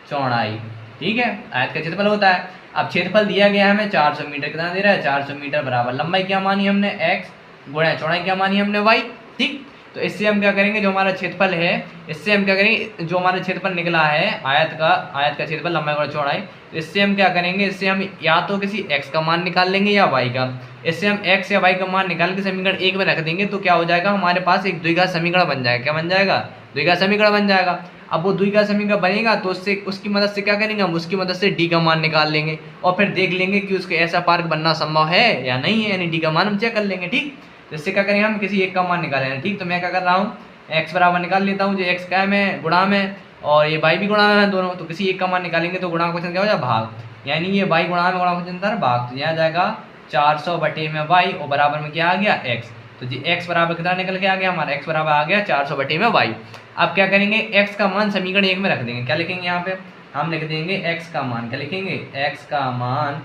चौड़ाई। ठीक है, आयत का क्षेत्रफल होता है। अब क्षेत्रफल दिया गया है हमें 400 मीटर, कितना दे रहा है 400 मीटर बराबर लंबाई क्या मानी हमने x गुणा चौड़ाई क्या मानी हमने y। ठीक, तो इससे हम क्या करेंगे, जो हमारा क्षेत्रफल है, इससे हम क्या करेंगे, जो हमारा क्षेत्रफल निकला है आयत का क्षेत्रफल लंबाई गुणा चौड़ाई, तो इससे हम क्या करेंगे, इससे हम या तो किसी x का मान निकाल लेंगे या y का। इससे हम x या y का मान निकाल के समीकरण 1 में रख देंगे, तो क्या हो जाएगा, हमारे पास एक द्विघात समीकरण बन जाएगा। क्या बन जाएगा, द्विघात समीकरण बन जाएगा। अब वो द्विघात समीकरण बनेगा तो उससे उसकी मदद से क्या करेंगे, हम उसकी मदद से डी का मान निकाल लेंगे और फिर देख लेंगे कि उसके ऐसा पार्क बनना संभव है या नहीं है, यानी डी का मान हम चेक कर लेंगे। ठीक, इससे क्या करेंगे, हम किसी एक का मान निकालेंगे। ठीक, तो मैं क्या कर रहा हूँ, x बराबर निकाल लेता हूँ, जो x का है मैं गुणा में और ये y भी गुणा में है दोनों, तो किसी एक का मान निकालेंगे तो गुणा क्वेश्चन क्या हो जाएगा भाग, यानी ये y गुणा में गुणा क्वेश्चन था भाग, तो यहाँ जाएगा 400 बटे में y और बराबर में क्या आ गया x। तो जी x बराबर कितना निकल के आ गया हमारा, x बराबर आ गया 400 बटे में y। अब क्या करेंगे, x का मान समीकरण 1 में रख देंगे। क्या लिखेंगे, यहाँ पे हम लिख देंगे x का मान। क्या लिखेंगे, x का मान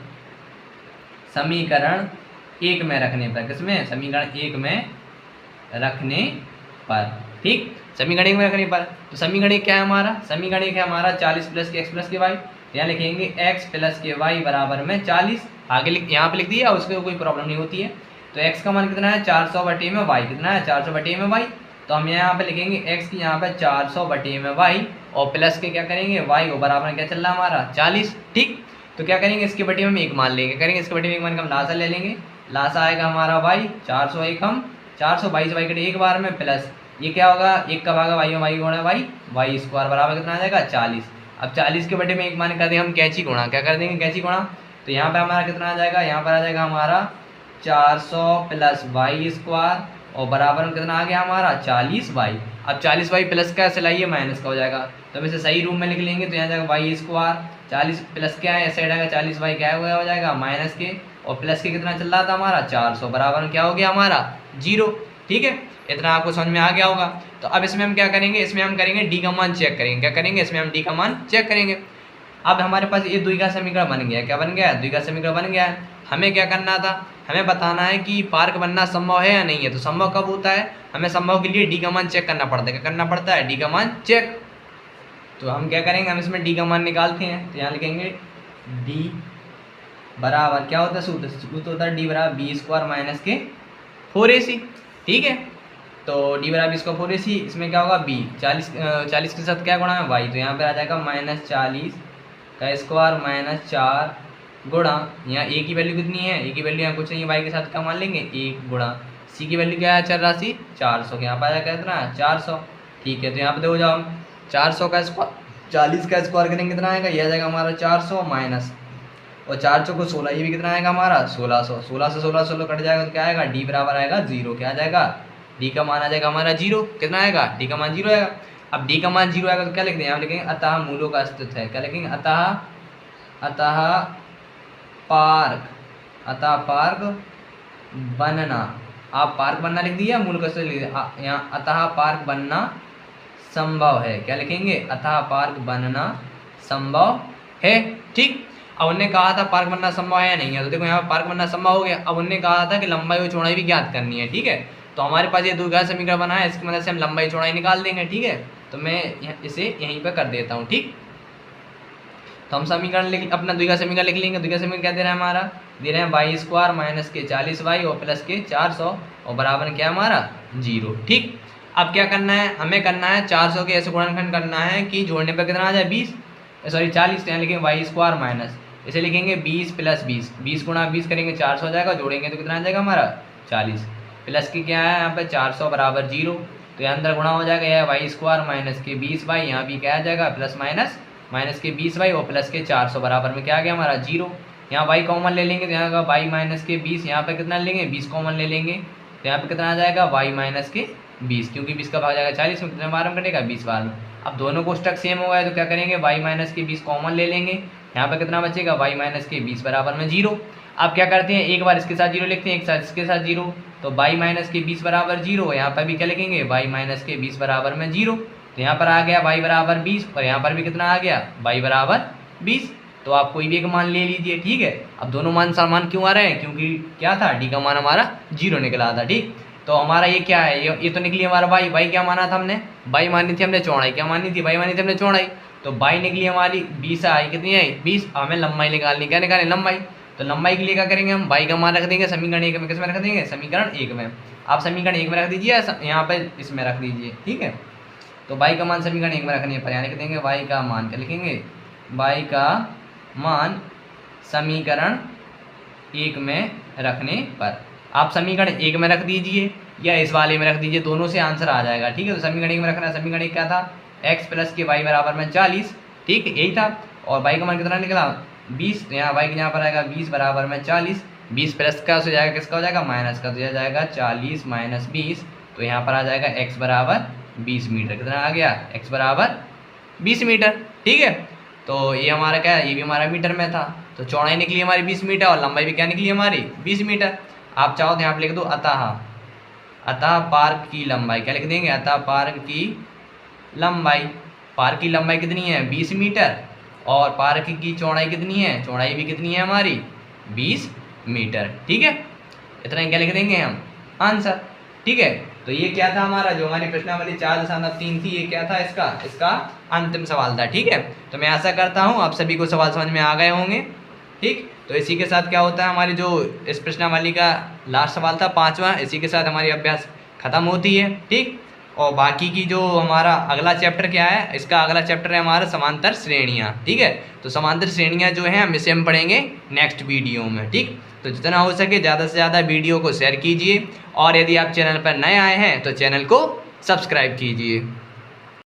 समीकरण 1 में रखने पर, किसमें, समीकरण 1 में रखने पर। ठीक, समीकरण एक में रखने पर। तो समीकरण एक क्या है हमारा, समीकरण एक है हमारा 40 प्लस के एक्स प्लस के वाई। तो यहाँ लिखेंगे एक्स प्लस के वाई बराबर में 40, आगे यहाँ पे लिख दिया, उसके कोई प्रॉब्लम नहीं होती है। तो एक्स का मान कितना है 400 बटे में वाई कितना है 400 बटे में वाई। तो हम यहाँ पे लिखेंगे एक्स की यहाँ पे 400 बटे में वाई और प्लस के क्या करेंगे वाई को बराबर क्या चल रहा है हमारा 40। ठीक, तो क्या करेंगे इसके बटे में हम एक मान लेंगे, करेंगे इसके बटे में एक मान का हम लासा ले लेंगे, लासा आएगा हमारा वाई 400 एक हम 422 वाई कटे एक बार में प्लस ये क्या होगा एक का भागा वाई में वाई गुणा वाई स्क्वायर बराबर कितना आ जाएगा 40। अब 40 के बटे में एक मान कर देंगे हम कैंची गुणा, क्या कर देंगे कैंची गुणा। तो यहाँ पे हमारा कितना आ जाएगा, यहाँ पर आ जाएगा हमारा 400 प्लस वाई स्क्वायर और बराबर में कितना आ गया हमारा 40 वाई। अब 40 वाई प्लस का सिलाइए माइनस का हो जाएगा, तो हम इसे सही रूप में लिख लेंगे। तो यहाँ जाएगा वाई स्क्वायर 40 प्लस क्या है साइड आएगा 40 वाई क्या हो जाएगा माइनस के और प्लस के कितना चल रहा था हमारा 400 बराबर में क्या हो गया हमारा 0। ठीक है, इतना आपको समझ में आ गया होगा। तो अब इसमें हम क्या करेंगे, इसमें हम करेंगे डी का मान चेक करेंगे, क्या करेंगे इसमें हम डी का मान चेक करेंगे। अब हमारे पास ये द्विघात समीकरण बन गया, क्या बन गया द्विघात समीकरण बन गया है। हमें क्या करना था, हमें बताना है कि पार्क बनना संभव है या नहीं है। तो संभव कब होता है, हमें संभव के लिए डी का मान चेक करना पड़ता है, क्या करना पड़ता है डी का मान चेक। तो हम क्या करेंगे, हम इसमें डी का मान निकालते हैं। तो यहाँ लिखेंगे डी बराबर क्या होता है सूत्र होता है डी बराबर बी स्क्वायर माइनस के 4ac। ठीक है, तो डी बराबर बी स्क्वायर 4ac, इसमें क्या होगा बी 40 के साथ क्या गुणा है वाई, तो यहाँ पे आ जाएगा -40 का स्क्वायर माइनस 4 गुणा यहाँ ए की वैल्यू कितनी है, ए की वैल्यू यहाँ कुछ नहीं है वाई के साथ क्या मान लेंगे 1 गुणा सी की वैल्यू क्या है चर राशि 400 के यहाँ पर आ जाएगा कितना 400। ठीक है, तो यहाँ पे देखो जाओ 400 का स्क्वायर 40 का स्क्वायर करेंगे कितना आएगा, यह आ जाएगा हमारा 400 माइनस और 400 को 16 ये भी कितना आएगा हमारा 1600, 16 से 16 कट जाएगा तो क्या आएगा डी बराबर आएगा 0। क्या आ जाएगा डी का मान आ जाएगा हमारा 0, कितना आएगा डी का मान 0 आएगा। अब डी का मान 0 आएगा तो क्या लिखते हैं, यहाँ लिखेंगे अतः मूलों का अस्तित्व है, क्या लिखेंगे अतः पार्क बनना, आप पार्क बनना लिख दिया मूल का अस्तित्व लिख दिया, यहाँ अतः पार्क बनना संभव है, क्या लिखेंगे अतः पार्क बनना संभव है। ठीक, अब उन्होंने कहा था पार्क बनना संभव है या नहीं है, तो देखो यहाँ पर पार्क बनना संभव हो गया। अब उन्होंने कहा था कि लंबाई और चौड़ाई भी ज्ञात करनी है। ठीक है, तो हमारे पास ये द्विघात समीकरण बना है, इसकी मदद से हम लंबाई चौड़ाई निकाल देंगे। ठीक है, तो मैं इसे यहीं पर कर देता हूँ। ठीक, तो हम समीकरण लिख अपना द्विघात समीकरण लिख लेंगे। द्विघात समीकरण क्या दे रहा है हमारा, दे रहे हैं वाई स्क्वायर माइनस के 40 वाई और प्लस के 400 और बराबर क्या हमारा 0। ठीक, अब क्या करना है, हमें करना है 400 के ऐसे गुणनखंड करना है कि जोड़ने पर कितना आ जाए 40। तो यहाँ लिखेंगे वाई स्क्वायर माइनस इसे लिखेंगे 20 प्लस 20 गुणा 20 करेंगे 400 हो जाएगा, जोड़ेंगे तो कितना आ जाएगा हमारा 40 प्लस की क्या है यहाँ पे 400 बराबर 0। तो यहाँ अंदर गुणा हो जाएगा यह वाई स्क्वायर माइनस के 20 वाई, यहाँ भी क्या आ जाएगा प्लस माइनस के 20 वाई और प्लस के 400 बराबर में क्या आ गया हमारा 0। यहाँ वाई कॉमन ले लेंगे तो यहाँ का वाई माइनस के 20, यहाँ पे कितना लेंगे 20 कॉमन ले लेंगे तो यहाँ पे कितना आ जाएगा वाई माइनस के 20, क्योंकि 20 का भाग जाएगा 40 में, कितने बार में कटेगा 20 बार में। अब दोनों को स्टक सेम हो गया तो क्या करेंगे वाई माइनस के 20 कॉमन ले लेंगे, यहाँ पे कितना बचेगा वाई माइनस के 20 बराबर में 0। अब क्या करते हैं एक बार इसके साथ 0 लिखते हैं, एक साथ इसके साथ 0, तो वाई माइनस के 20 बराबर 0, यहाँ पर भी क्या लिखेंगे वाई माइनस के 20 बराबर में 0। तो यहाँ पर आ गया वाई बराबर 20 और यहाँ पर भी कितना आ गया वाई बराबर 20। तो आप कोई भी एक मान ले लीजिए। ठीक है, अब दोनों मान समान क्यों आ रहे हैं, क्योंकि क्या था डी का मान हमारा 0 निकला था। ठीक, तो हमारा ये क्या है, ये तो निकली हमारा वाई क्या माना था हमने, वाई मानी थी हमने चौड़ाई, क्या मानी थी वाई मानी थी हमने चौड़ाई। तो वाई निकली हमारी 20 आई, कितनी आई 20। हमें लंबाई निकालनी, क्या निकालें लंबाई। तो लंबाई के लिए क्या करेंगे हम वाई का मान रख देंगे समीकरण 1 में, किस में रख देंगे समीकरण 1 में। आप समीकरण 1 में रख दीजिए, यहाँ पे इसमें रख दीजिए। ठीक है, तो वाई का मान समीकरण 1 में रखने पर यहाँ लिख देंगे वाई का मान, क्या लिखेंगे वाई का मान समीकरण 1 में रखने पर। आप समीकरण 1 में रख दीजिए या इस वाले में रख दीजिए, दोनों से आंसर आ जाएगा। ठीक है, तो समीकरण 1 में रखना, समीकरण 1 क्या था x प्लस के वाई बराबर में 40। ठीक, यही था। और वाई का मान कितना निकला 20, तो यहाँ वाई यहाँ पर आएगा 20 बराबर में 40, 20 प्लस का हो जाएगा किसका हो जाएगा माइनस का, तो यह जाएगा 40 माइनस 20, तो यहाँ पर आ जाएगा x बराबर 20 मीटर। कितना आ गया x बराबर 20 मीटर। ठीक है, तो ये हमारा क्या है, ये भी हमारा मीटर में था, तो चौड़ाई निकली हमारी 20 मीटर और लंबाई भी क्या निकली हमारी 20 मीटर। आप चाहो तो यहाँ पर लिख दो अतः पार्क की लंबाई, क्या लिख देंगे अतः पार्क की लंबाई। पार्क की लंबाई कितनी है 20 मीटर और पार्क की चौड़ाई कितनी है, चौड़ाई भी कितनी है हमारी 20 मीटर। ठीक है, इतना क्या लिख देंगे हम आंसर। ठीक है, तो ये क्या था हमारा, जो हमारी प्रश्नावली 4.3 थी, ये क्या था, इसका अंतिम सवाल था। ठीक है, तो मैं आशा करता हूँ आप सभी को सवाल समझ में आ गए होंगे। ठीक, तो इसी के साथ क्या होता है, हमारी जो इस प्रश्नावली का लास्ट सवाल था 5वां, इसी के साथ हमारी अभ्यास खत्म होती है। ठीक, और बाकी की जो हमारा अगला चैप्टर क्या है, इसका अगला चैप्टर है हमारा समांतर श्रेणियाँ। ठीक है, तो समांतर श्रेणियाँ जो हैं हम इसे हम पढ़ेंगे नेक्स्ट वीडियो में। ठीक, तो जितना हो सके ज़्यादा से ज़्यादा वीडियो को शेयर कीजिए, और यदि आप चैनल पर नए आए हैं तो चैनल को सब्सक्राइब कीजिए।